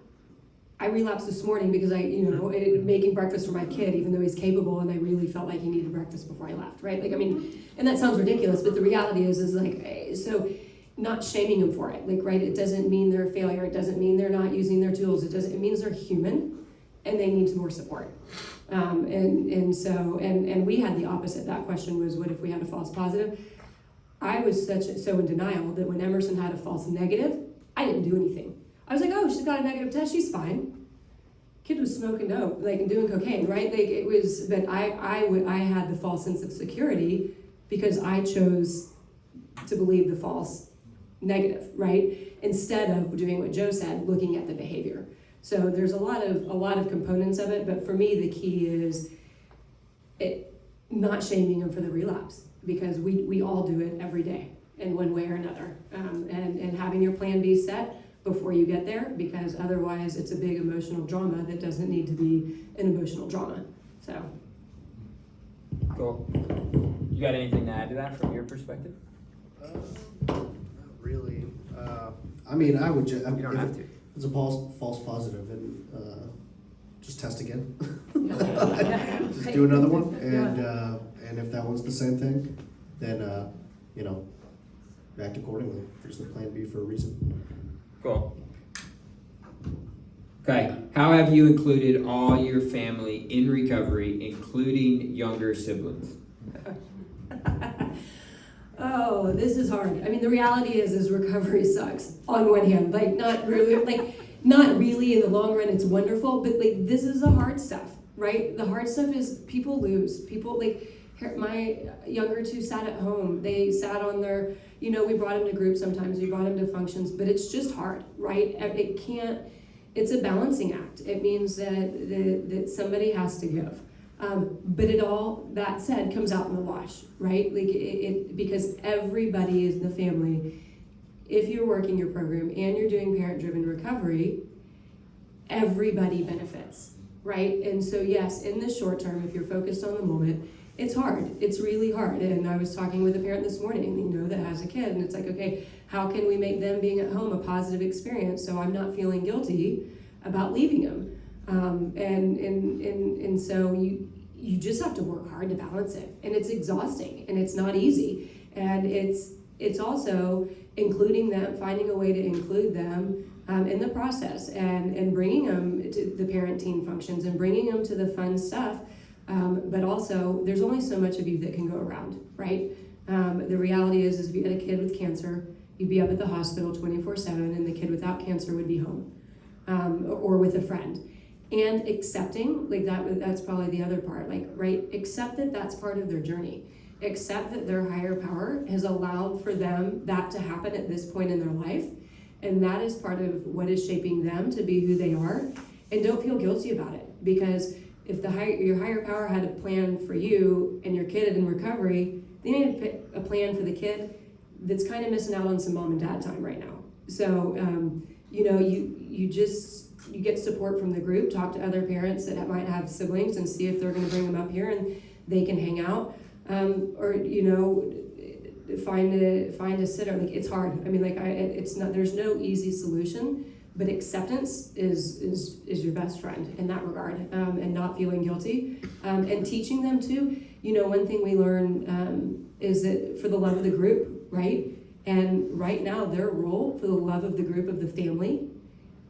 I relapsed this morning because making breakfast for my kid, even though he's capable, and I really felt like he needed breakfast before I left, right? And that sounds ridiculous, but the reality is so not shaming them for it, right? It doesn't mean they're a failure. It doesn't mean they're not using their tools. It means they're human, and they need more support. And we had the opposite. That question was, what if we had a false positive? I was so in denial that when Emerson had a false negative, I didn't do anything. I was oh, she's got a negative test, she's fine. Kid was smoking dope, and doing cocaine, right? It was, but I had the false sense of security because I chose to believe the false negative, right? Instead of doing what Joe said, looking at the behavior. So there's a lot of components of it, but for me, the key is not shaming them for the relapse, because we all do it every day in one way or another. And having your plan B set before you get there, because otherwise it's a big emotional drama that doesn't need to be an emotional drama. So. Cool. You got anything to add to that from your perspective? Not really. I mean, I would just. You don't have to. It's a false positive, and just test again. Yeah. Just do another one, and if that one's the same thing, then act accordingly. There's the plan B for a reason. Cool. Okay, how have you included all your family in recovery, including younger siblings? Oh, this is hard. I mean, the reality is recovery sucks on one hand. Not really in the long run, it's wonderful, but this is the hard stuff, right? The hard stuff is people lose. People my younger two sat at home. They sat on their, we brought them to groups sometimes, we brought them to functions, but it's just hard, right? It's a balancing act. It means that somebody has to give. But it all, that said, comes out in the wash, right? Because everybody is in the family. If you're working your program and you're doing parent-driven recovery, everybody benefits, right? And so yes, in the short term, if you're focused on the moment, it's hard. It's really hard. And I was talking with a parent this morning, that has a kid, and it's like, okay, how can we make them being at home a positive experience so I'm not feeling guilty about leaving them? And so you just have to work hard to balance it, and it's exhausting, and it's not easy, and it's also including them, finding a way to include them in the process, and bringing them to the parent-teen functions and bringing them to the fun stuff. But also, there's only so much of you that can go around, right? The reality is if you had a kid with cancer, you'd be up at the hospital 24/7, and the kid without cancer would be home, or with a friend. And accepting, that's probably the other part, right? Accept that that's part of their journey. Accept that their higher power has allowed for them that to happen at this point in their life, and that is part of what is shaping them to be who they are. And don't feel guilty about it, because if your higher power had a plan for you and your kid in recovery, they need to pick a plan for the kid that's kind of missing out on some mom and dad time right now. So, you get support from the group, talk to other parents that might have siblings and see if they're going to bring them up here and they can hang out. Or find a sitter. It's hard. I mean, it's not. There's no easy solution, but acceptance is your best friend in that regard, and not feeling guilty, and teaching them too. One thing we learn is that for the love of the group, right? And right now, their role for the love of the group of the family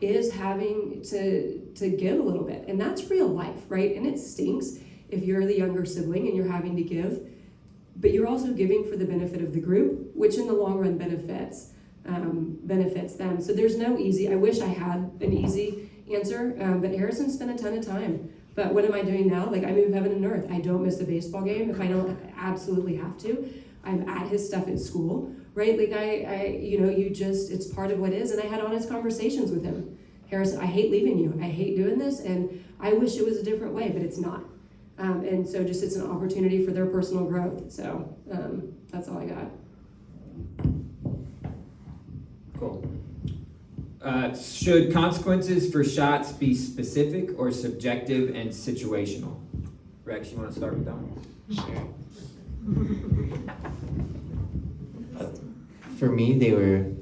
is having to give a little bit, and that's real life, right? And it stinks if you're the younger sibling and you're having to give, but you're also giving for the benefit of the group, which in the long run benefits them. So there's no easy. I wish I had an easy answer, but Harrison spent a ton of time. But what am I doing now? I move heaven and earth. I don't miss a baseball game if I don't absolutely have to. I'm at his stuff at school, right? It's part of what is. And I had honest conversations with him. Harrison, I hate leaving you. I hate doing this, and I wish it was a different way, but it's not. And so it's an opportunity for their personal growth. So that's all I got. Cool. Should consequences for shots be specific or subjective and situational? Rex, you want to start with that one? Sure. For me, they were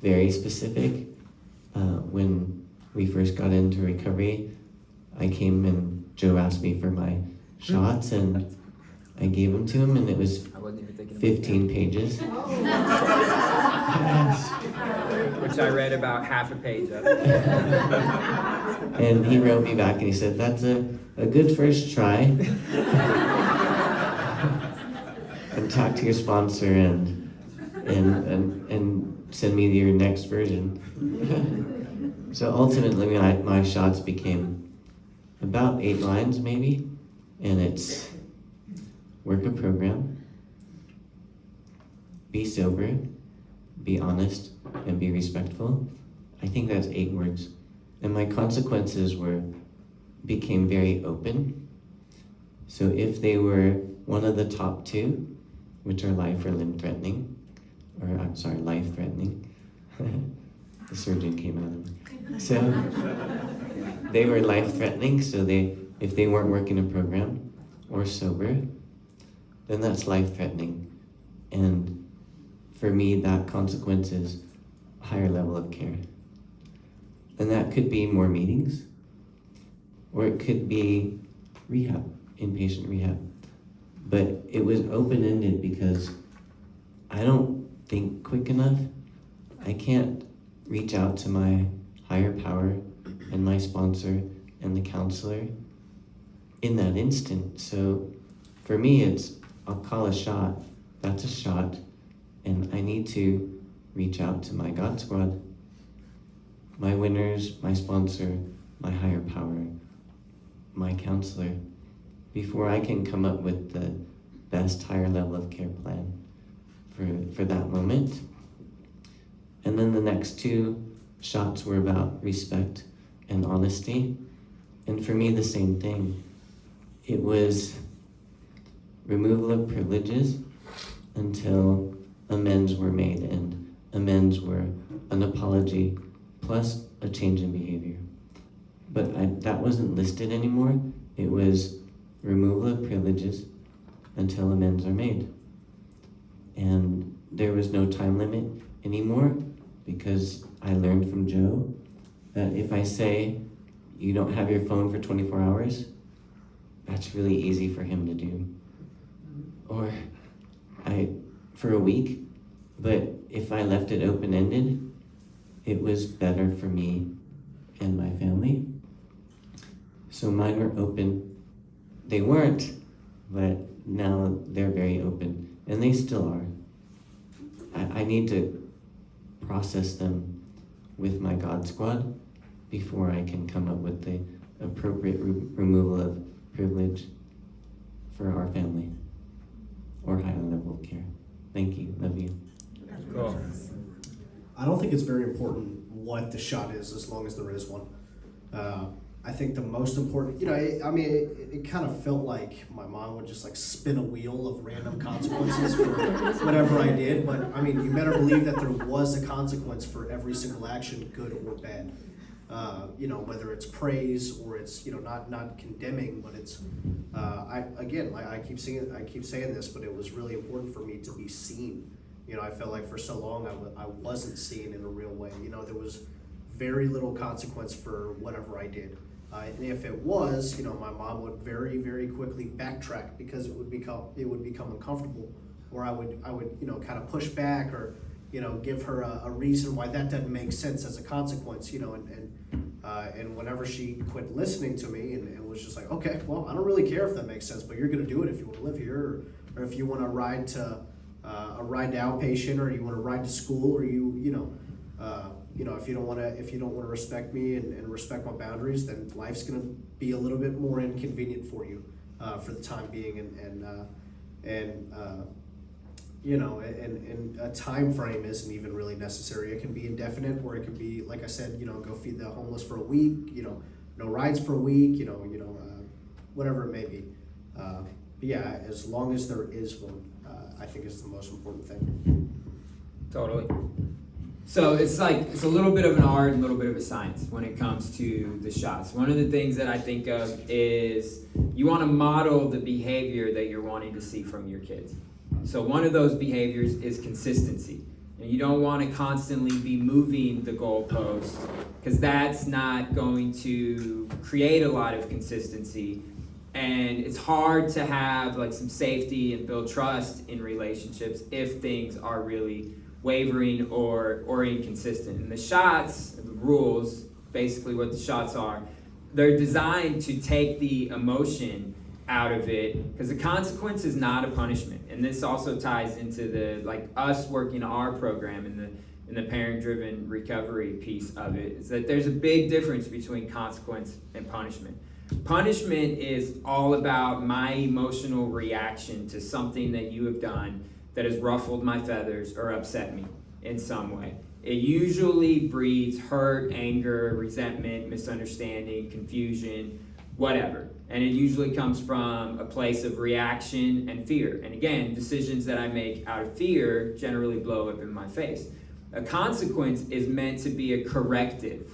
very specific. When we first got into recovery, I came and Joe asked me for my shots, and I gave them to him, and it was 15 pages. Which I read about half a page of. And he wrote me back and he said, "That's a good first try." And talk to your sponsor and send me your next version. So ultimately, my shots became about 8 lines maybe, and it's work a program, be sober, be honest, and be respectful. I think that's 8 words. and my consequences became very open. So if they were one of the top two, which are life or limb threatening, or I'm sorry, life threatening, the surgeon came out of me. So they were life threatening, so if they weren't working a program or sober, then that's life threatening. And for me, that consequence is a higher level of care. And that could be more meetings, or it could be rehab, inpatient rehab. But it was open-ended because I don't think quick enough. I can't reach out to my higher power and my sponsor and the counselor in that instant. So for me, I'll call a shot, that's a shot, and I need to reach out to my God squad, my winners, my sponsor, my higher power, my counselor, before I can come up with the best higher level of care plan for that moment. And then the next two shots were about respect and honesty. And for me, the same thing. It was removal of privileges until amends were made, and amends were an apology plus a change in behavior. But that wasn't listed anymore. It was removal of privileges until amends are made. And there was no time limit anymore, because I learned from Joe that if I say you don't have your phone for 24 hours, that's really easy for him to do. Or for a week, but if I left it open-ended, it was better for me and my family. So mine were open. They weren't, but now they're very open, and they still are. I need to process them with my God squad before I can come up with the appropriate removal of privilege for our family or higher level of care. Thank you. Love you. Cool. I don't think it's very important what the shot is, as long as there is one. I think the most important, it kind of felt like my mom would just like spin a wheel of random consequences for whatever I did. But I mean, you better believe that there was a consequence for every single action, good or bad. Whether it's praise or it's, not condemning, but it's, I keep saying this, but it was really important for me to be seen. I felt like for so long I wasn't seen in a real way. There was very little consequence for whatever I did. And if it was, my mom would very, very quickly backtrack because it would become uncomfortable, or I would kind of push back, or give her a reason why that doesn't make sense as a consequence, and whenever she quit listening to me and was just like, okay, well, I don't really care if that makes sense, but you're going to do it if you want to live here, or if you want to ride to outpatient, or you want to ride to school, or if you don't want to respect me and respect my boundaries, then life's going to be a little bit more inconvenient for you for the time being, and a time frame isn't even really necessary. It can be indefinite, or it can be, like I said, go feed the homeless for a week, no rides for a week, whatever it may be. But yeah, as long as there is one, I think is the most important thing. Totally. So it's a little bit of an art and a little bit of a science when it comes to the shots. One of the things that I think of is you want to model the behavior that you're wanting to see from your kids. So one of those behaviors is consistency. And you don't want to constantly be moving the goalpost, because that's not going to create a lot of consistency. And it's hard to have like some safety and build trust in relationships if things are really wavering or inconsistent. And the shots, the rules, basically what the shots are, they're designed to take the emotion out of it, because the consequence is not a punishment. And this also ties into the us working our program in the parent-driven recovery piece of it, is that there's a big difference between consequence and punishment. Punishment is all about my emotional reaction to something that you have done that has ruffled my feathers or upset me in some way. it usually breeds hurt, anger, resentment, misunderstanding, confusion, whatever. And it usually comes from a place of reaction and fear. And again, decisions that I make out of fear generally blow up in my face. A consequence is meant to be a corrective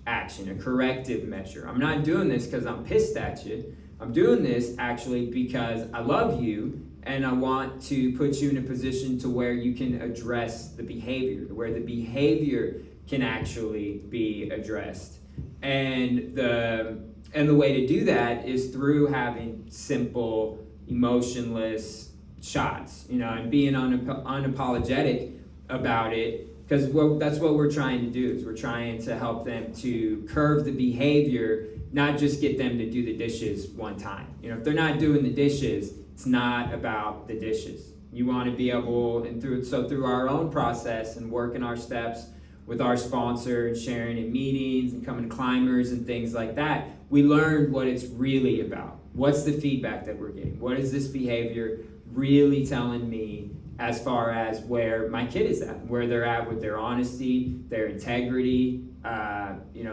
action, a corrective measure. I'm not doing this because I'm pissed at you. I'm doing this actually because I love you and I want to put you in a position to where you can address the behavior, where the behavior can actually be addressed. And the way to do that is through having simple, emotionless shots, and being unapologetic about it, because that's what we're trying to do, is we're trying to help them to curve the behavior, not just get them to do the dishes one time. If they're not doing the dishes, it's not about the dishes. You want to be able, and through our own process and working our steps with our sponsor and sharing in meetings and coming to climbers and things like that, we learned what it's really about. What's the feedback that we're getting? What is this behavior really telling me as far as where my kid is at, where they're at with their honesty, their integrity,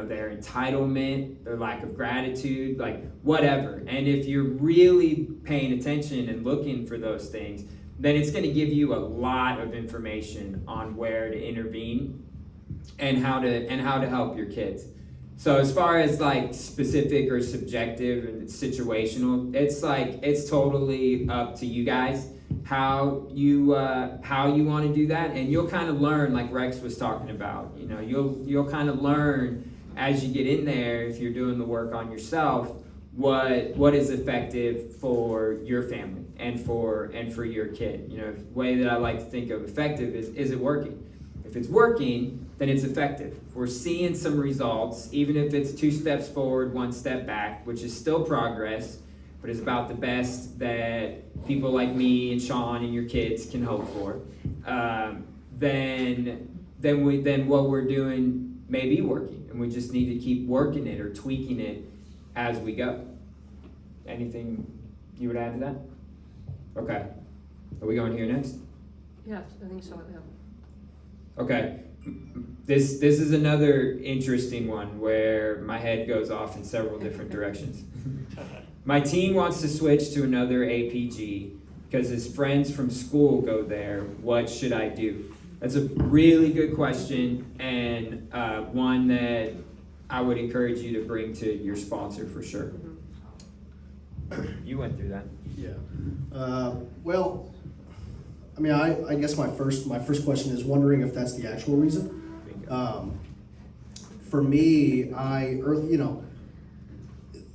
their entitlement, their lack of gratitude, like whatever. And if you're really paying attention and looking for those things, then it's going to give you a lot of information on where to intervene and how to help your kids. So as far as like specific or subjective and situational, it's totally up to you guys how you want to do that, and you'll kind of learn, like Rex was talking about. You'll kind of learn as you get in there, if you're doing the work on yourself, what is effective for your family and for your kid. The way that I like to think of effective is it working? If it's working, then it's effective. If we're seeing some results, even if it's 2 steps forward, 1 step back, which is still progress, but it's about the best that people like me and Sean and your kids can hope for, then what we're doing may be working, and we just need to keep working it or tweaking it as we go. Anything you would add to that? Okay. Are we going here next? Yeah, I think so, yeah. Okay. This is another interesting one where my head goes off in several different directions. My teen wants to switch to another APG because his friends from school go there. What should I do? That's a really good question, and one that I would encourage you to bring to your sponsor for sure. You went through that. Yeah. Well, I mean, I guess my first question is wondering if that's the actual reason. For me,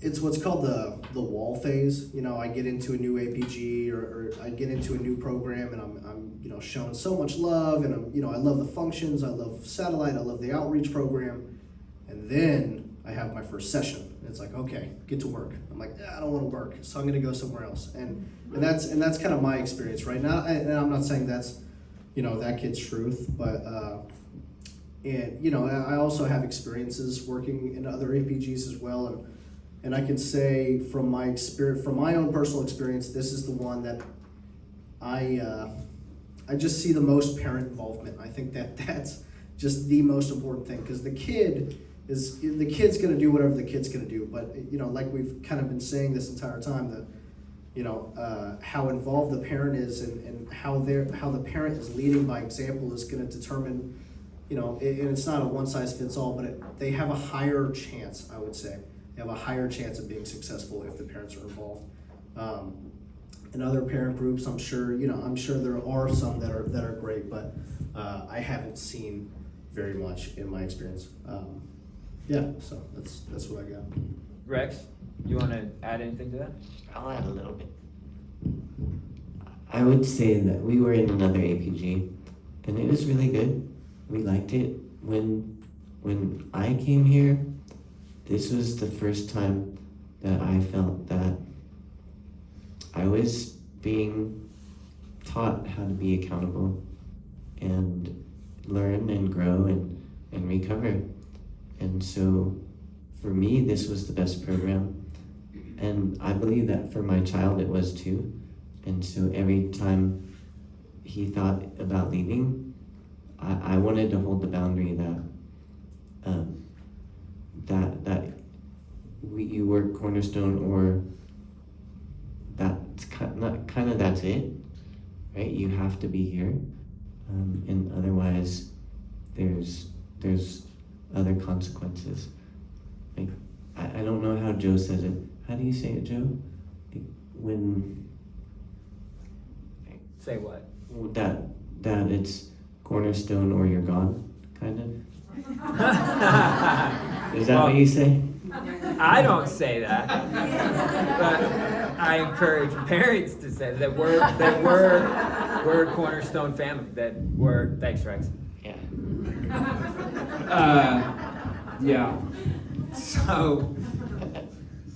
it's what's called the wall phase. I get into a new APG or I get into a new program, and I'm shown so much love, and I love the functions, I love satellite, I love the outreach program, and then I have my first session. And it's like, okay, get to work. I'm like, I don't want to work, so I'm going to go somewhere else. And that's kind of my experience right now. And I'm not saying that's that kid's truth, but I also have experiences working in other APGs as well, and I can say from my experience, from my own personal experience, this is the one that I just see the most parent involvement. I think that's just the most important thing, because the kid's going to do whatever the kid's going to do. But like we've kind of been saying this entire time, that how involved the parent is and how the parent is leading by example is going to determine. And it's not a one size fits all, but they have a higher chance. I would say they have a higher chance of being successful if the parents are involved. In other parent groups, I'm sure there are some that are great, but I haven't seen very much in my experience. So that's what I got. Rex, you want to add anything to that? I'll add a little bit. I would say that we were in another APG, and it was really good. We liked it. When I came here, this was the first time that I felt that I was being taught how to be accountable and learn and grow and recover. And so for me, this was the best program. And I believe that for my child, it was too. And so every time he thought about leaving, I wanted to hold the boundary that you work Cornerstone, or that's kind of that's it, right? You have to be here, and otherwise there's other consequences. Like, I don't know how Joe says it. How do you say it, Joe? When Say what? that it's Cornerstone or you're gone, kind of. Is that what you say? I don't say that, but I encourage parents to say that we're a Cornerstone family. Thanks, Rex. Yeah. Yeah.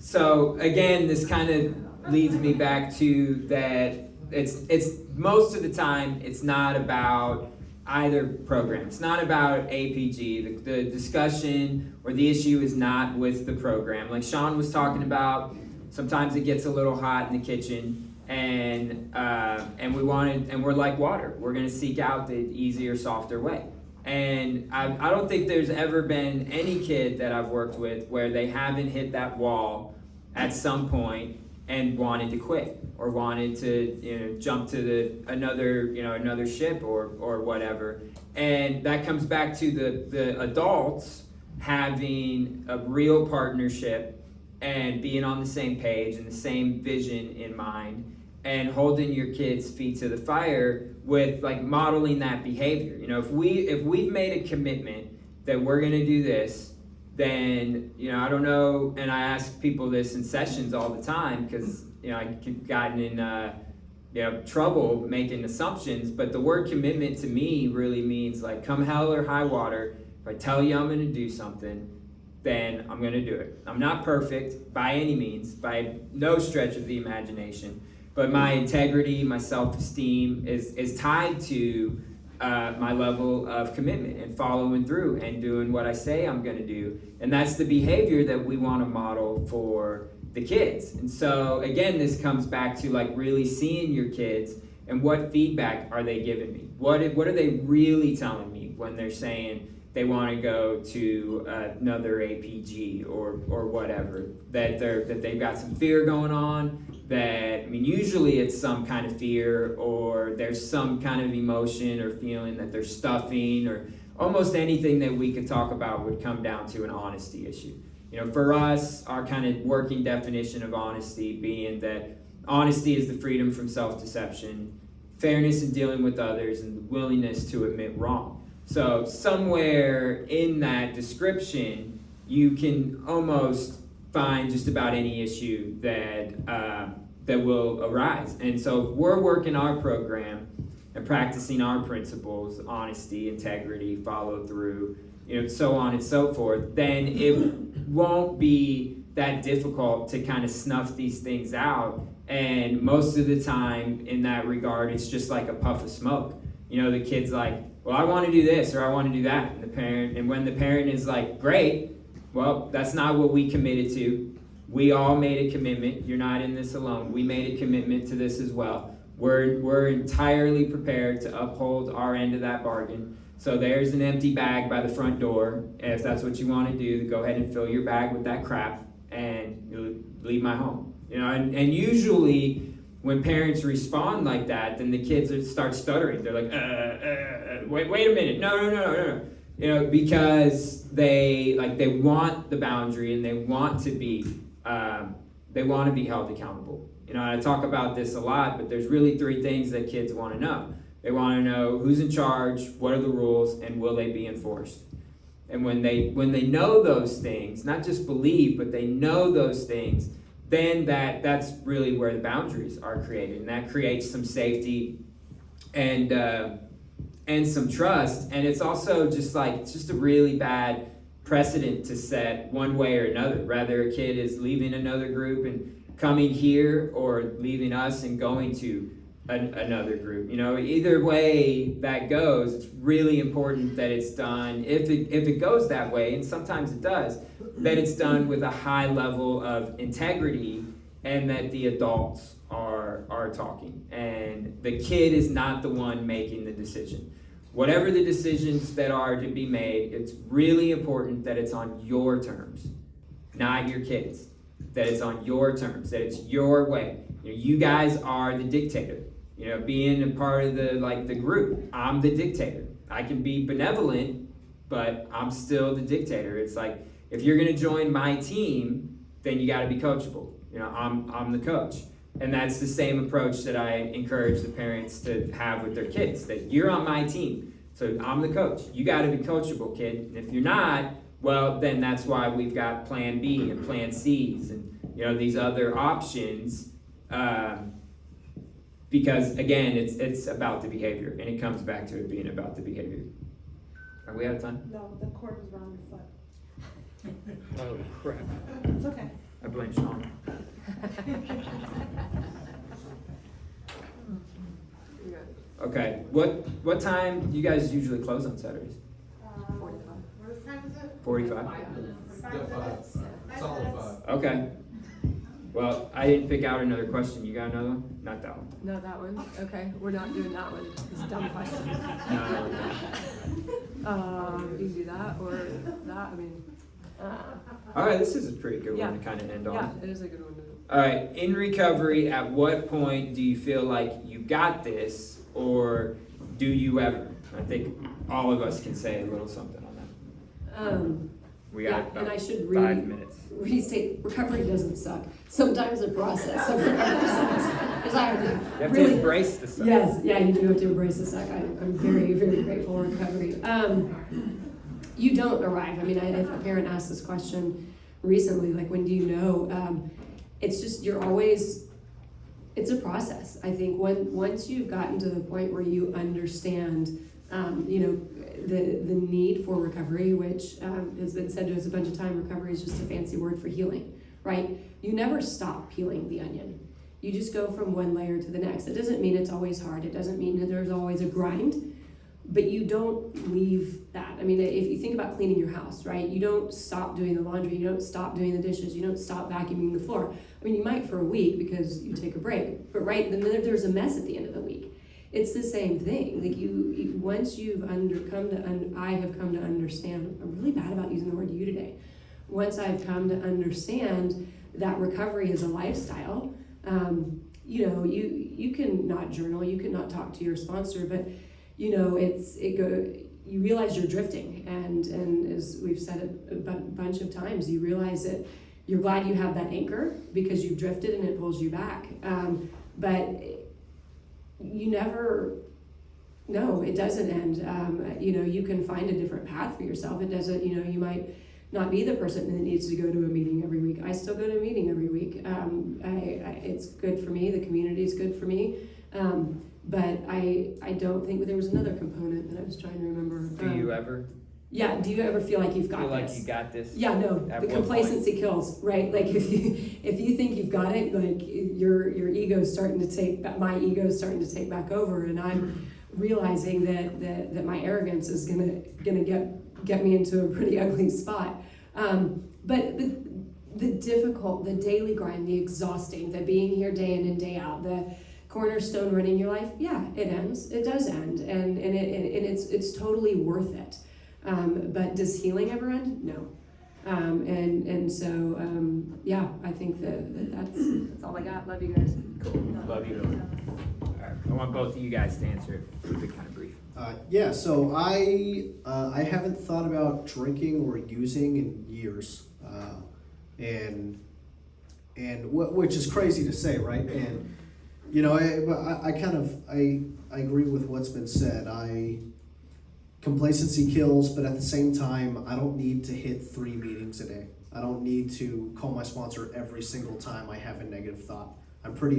So again, this kind of leads me back to that. It's most of the time it's not about either program. It's not about APG. The discussion or the issue is not with the program. Like Sean was talking about, sometimes it gets a little hot in the kitchen, and we're like water. We're gonna seek out the easier, softer way. And I don't think there's ever been any kid that I've worked with where they haven't hit that wall at some point and wanted to quit or wanted to jump to another ship or whatever. And that comes back to the adults having a real partnership and being on the same page and the same vision in mind, and holding your kids' feet to the fire with like modeling that behavior. If we've made a commitment that we're gonna do this, then I don't know, and I ask people this in sessions all the time because I've gotten in trouble making assumptions, but the word commitment to me really means like come hell or high water. If I tell you I'm gonna do something, then I'm gonna do it. I'm not perfect by any means, by no stretch of the imagination, but my integrity, my self-esteem is tied to my level of commitment and following through and doing what I say I'm gonna do. And that's the behavior that we wanna model for the kids. And so again, this comes back to like really seeing your kids and what feedback are they giving me? What are they really telling me when they're saying they want to go to another APG or whatever, that they've got some fear going on, usually it's some kind of fear, or there's some kind of emotion or feeling that they're stuffing, or almost anything that we could talk about would come down to an honesty issue. For us, our kind of working definition of honesty being that honesty is the freedom from self-deception, fairness in dealing with others, and the willingness to admit wrong. So somewhere in that description, you can almost find just about any issue that will arise. And so if we're working our program and practicing our principles, honesty, integrity, follow through, so on and so forth, then it won't be that difficult to kind of snuff these things out. And most of the time in that regard, it's just like a puff of smoke. The kid's like, well, I want to do this or I want to do that. And when the parent is like, great, well, that's not what we committed to. We all made a commitment. You're not in this alone. We made a commitment to this as well. We're entirely prepared to uphold our end of that bargain. So there's an empty bag by the front door. If that's what you want to do, go ahead and fill your bag with that crap and leave my home. And usually when parents respond like that, then the kids start stuttering. They're like, wait a minute, no. Because they want the boundary and they want to be held accountable. I talk about this a lot, but there's really three things that kids want to know. They want to know who's in charge, what are the rules, and will they be enforced. And when they know those things, not just believe, but they know those things, then that's really where the boundaries are created, and that creates some safety and some trust. And it's also just a really bad precedent to set one way or another. Rather a kid is leaving another group and coming here, or leaving us and going to another group. Either way that goes, it's really important that it's done, if it goes that way, and sometimes it does, that it's done with a high level of integrity, and that the adults are talking and the kid is not the one making the decision. whatever the decisions that are to be made, it's really important that it's on your terms, not your kids. That it's on your terms, that it's your way. You guys are the dictator. Being a part of the group, I'm the dictator. I can be benevolent, but I'm still the dictator. It's like, if you're gonna join my team, then you gotta be coachable. I'm the coach. And that's the same approach that I encourage the parents to have with their kids, that you're on my team. So I'm the coach. You gotta be coachable, kid. And if you're not, well, then that's why we've got plan B and plan C's and these other options, because again, it's about the behavior, and it comes back to it being about the behavior. Are we out of time? No, the cord was around your foot. Oh crap! It's okay. I blame Sean. Okay, what time do you guys usually close on Saturdays? 45. What time is it? 45. 5 minutes. Okay. Well, I didn't pick out another question. You got another one? Not that one. No, that one. Okay, we're not doing that one. It's a dumb question. You can do that or that. I mean. All right, this is a pretty good Yeah. one to kind of end on. Yeah, it is a good one. All right, in recovery, at what point do you feel like you got this, or do you ever? I think all of us can say a little something on that. We got and I about should 5 minutes. restate, recovery doesn't suck. Sometimes the process of recovery sucks. Because I You have really, to embrace the stuff. yes, yeah, you do have to embrace the suck. I'm very, very grateful for recovery. You don't arrive. I mean, if a parent asked this question recently, like, when do you know? It's just, it's a process. I think once you've gotten to the point where you understand, the need for recovery, which has been said to us a bunch of times, recovery is just a fancy word for healing, right? You never stop peeling the onion. You just go from one layer to the next. It doesn't mean it's always hard. It doesn't mean that there's always a grind, but you don't leave that. I mean, if you think about cleaning your house, right? You don't stop doing the laundry. You don't stop doing the dishes. You don't stop vacuuming the floor. I mean, you might for a week because you take a break, but right, then there's a mess at the end of the week. It's the same thing. Like once you've I have come to understand, I'm really bad about using the word you today. Once I've come to understand that recovery is a lifestyle, you can not journal, you can not talk to your sponsor, but you realize you're drifting, and as we've said a bunch of times, you realize that you're glad you have that anchor because you've drifted and it pulls you back. But you never, no, it doesn't end. You can find a different path for yourself. It doesn't, you might not be the person that needs to go to a meeting every week. I still go to a meeting every week. It's good for me. The community is good for me. But I don't think there was another component that I was trying to remember. Do you ever Yeah, do you ever feel like you've got feel this? like you got this? Yeah, no, At the what complacency kills, right? Like if you think you've got it, like your ego's starting to my ego's starting to take back over, and I'm realizing that my arrogance is gonna get me into a pretty ugly spot. But the difficult, the daily grind, the exhausting, the being here day in and day out, the Cornerstone running your life, yeah, it ends. It does end, and it's totally worth it. But does healing ever end? No. So I think that's all I got. Love you guys. Cool. Love you. All right. I want both of you guys to answer it. Keep it kind of brief. So I haven't thought about drinking or using in years, which is crazy to say, right? And I agree with what's been said. Complacency kills, but at the same time, I don't need to hit 3 meetings a day. I don't need to call my sponsor every single time I have a negative thought. I'm pretty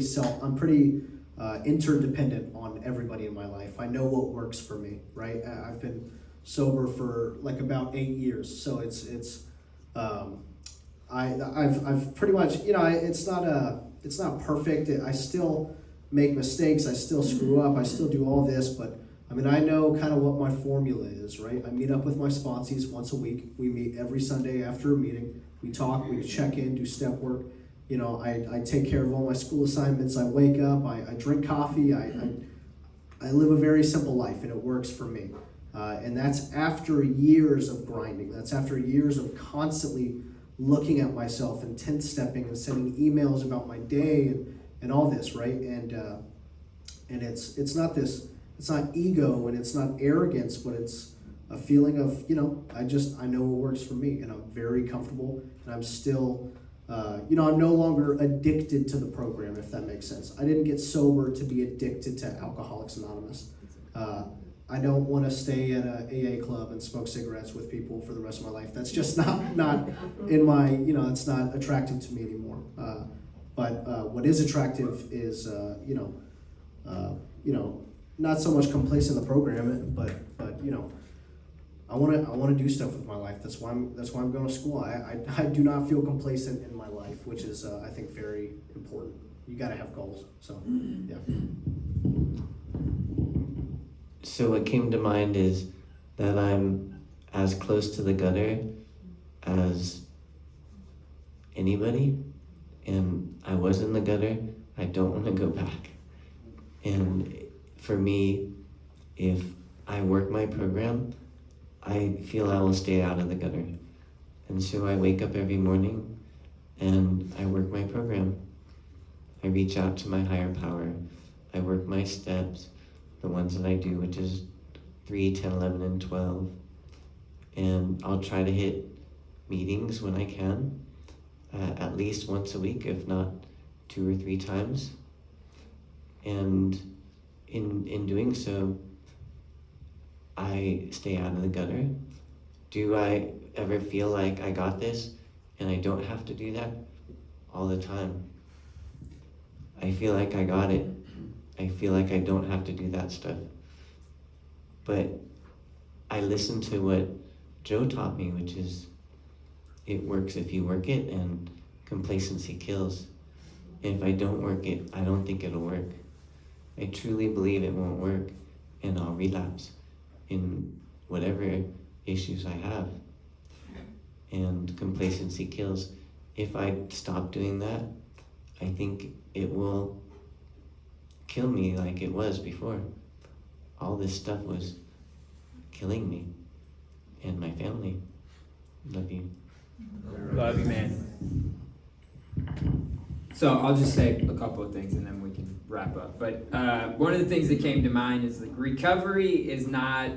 interdependent on everybody in my life. I know what works for me, right? I've been sober for like about 8 years, so I've pretty much, it's not perfect. I still make mistakes. I still screw up. I still do all this, but I mean, I know kind of what my formula is, right? I meet up with my sponsees once a week. We meet every Sunday after a meeting. We talk, we check in, do step work. I take care of all my school assignments. I wake up, I drink coffee. I live a very simple life, and it works for me. And that's after years of grinding. That's after years of constantly looking at myself and 10th stepping and sending emails about my day and all this, right? And it's not this, it's not ego and it's not arrogance, but it's a feeling of, I know what works for me, and I'm very comfortable, and I'm still, I'm no longer addicted to the program, if that makes sense. I didn't get sober to be addicted to Alcoholics Anonymous. I don't want to stay at a AA club and smoke cigarettes with people for the rest of my life. That's just not in my, it's not attractive to me anymore. But what is attractive is, not so much complacent in the program, but I want to do stuff with my life. That's why I'm going to school. I do not feel complacent in my life, which is I think very important. You got to have goals. So yeah. So what came to mind is that I'm as close to the gutter as anybody, and I was in the gutter. I don't want to go back. And for me, if I work my program, I feel I will stay out of the gutter. And so I wake up every morning and I work my program. I reach out to my higher power. I work my steps, the ones that I do, which is 3, 10, 11, and 12. And I'll try to hit meetings when I can, at least once a week, if not 2 or 3 times. And in doing so, I stay out of the gutter. Do I ever feel like I got this and I don't have to do that? All the time. I feel like I got it. I feel like I don't have to do that stuff. But I listen to what Joe taught me, which is it works if you work it, and complacency kills. And if I don't work it, I don't think it'll work. I truly believe it won't work, and I'll relapse in whatever issues I have. And complacency kills. If I stop doing that, I think it will kill me like it was before. All this stuff was killing me and my family. Love you. Love you, man. So I'll just say a couple of things and then we can wrap up. But one of the things that came to mind is like recovery is not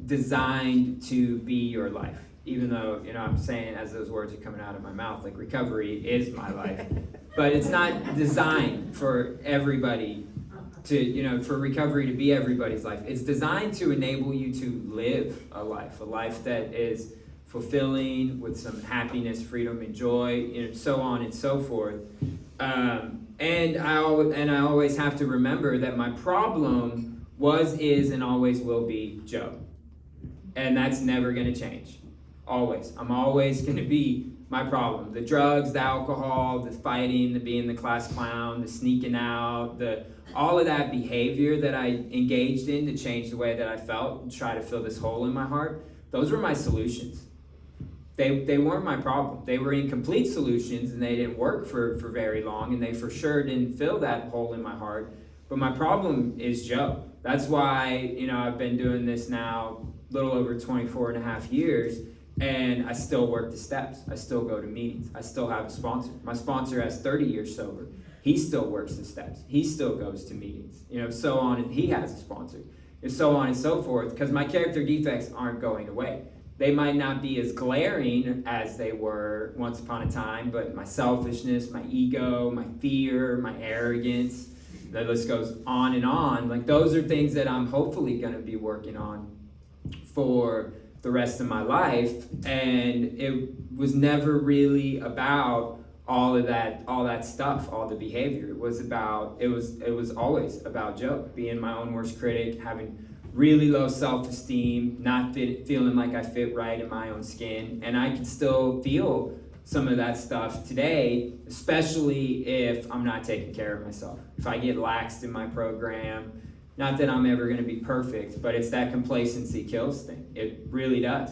designed to be your life. Even though, I'm saying as those words are coming out of my mouth, like recovery is my life. But it's not designed for everybody to, for recovery to be everybody's life. It's designed to enable you to live a life that is fulfilling with some happiness, freedom, and joy, so on and so forth. And I always have to remember that my problem was, is, and always will be Joe. And that's never going to change. Always. I'm always going to be my problem. The drugs, the alcohol, the fighting, the being the class clown, the sneaking out, all of that behavior that I engaged in to change the way that I felt and try to fill this hole in my heart, those were my solutions. They weren't my problem. They were incomplete solutions and they didn't work for very long, and they for sure didn't fill that hole in my heart. But my problem is Joe. That's why, I've been doing this now a little over 24 and a half years, and I still work the steps. I still go to meetings. I still have a sponsor. My sponsor has 30 years sober. He still works the steps. He still goes to meetings, so on, and he has a sponsor, and so on and so forth, because my character defects aren't going away. They might not be as glaring as they were once upon a time, but my selfishness, my ego, my fear, my arrogance, the list goes on and on. Like, those are things that I'm hopefully going to be working on for the rest of my life. And it was never really about all that stuff, all the behavior. It was always about Joe, being my own worst critic, having really low self-esteem, not feeling like I fit right in my own skin. And I can still feel some of that stuff today, especially if I'm not taking care of myself. If I get laxed in my program, not that I'm ever going to be perfect, but it's that complacency kills thing. It really does.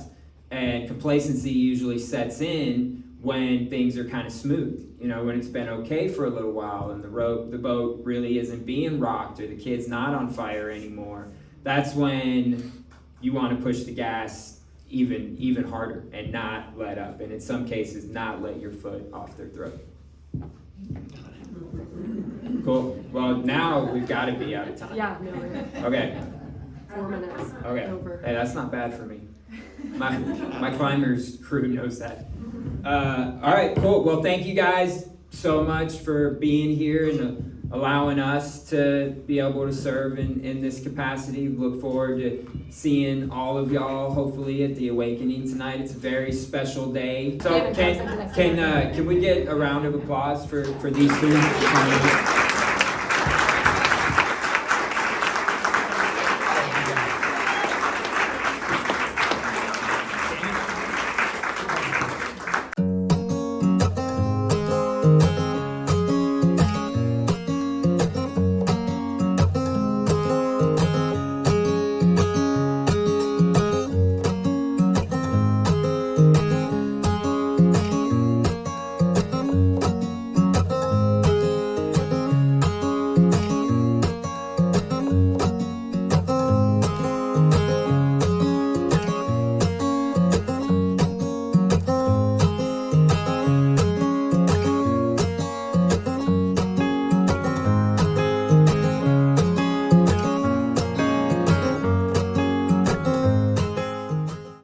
And complacency usually sets in when things are kind of smooth, when it's been okay for a little while and the boat really isn't being rocked or the kid's not on fire anymore. That's when you want to push the gas even harder and not let up, and in some cases not let your foot off their throat. Cool. Well, now we've got to be out of time. Yeah, no, we're Okay. 4 minutes. Okay. Over. Hey, that's not bad for me. My climbers crew knows that. All right, cool. Well, thank you guys so much for being here and allowing us to be able to serve in this capacity. Look forward to seeing all of y'all hopefully at the Awakening tonight. It's a very special day. So can we get a round of applause for these students?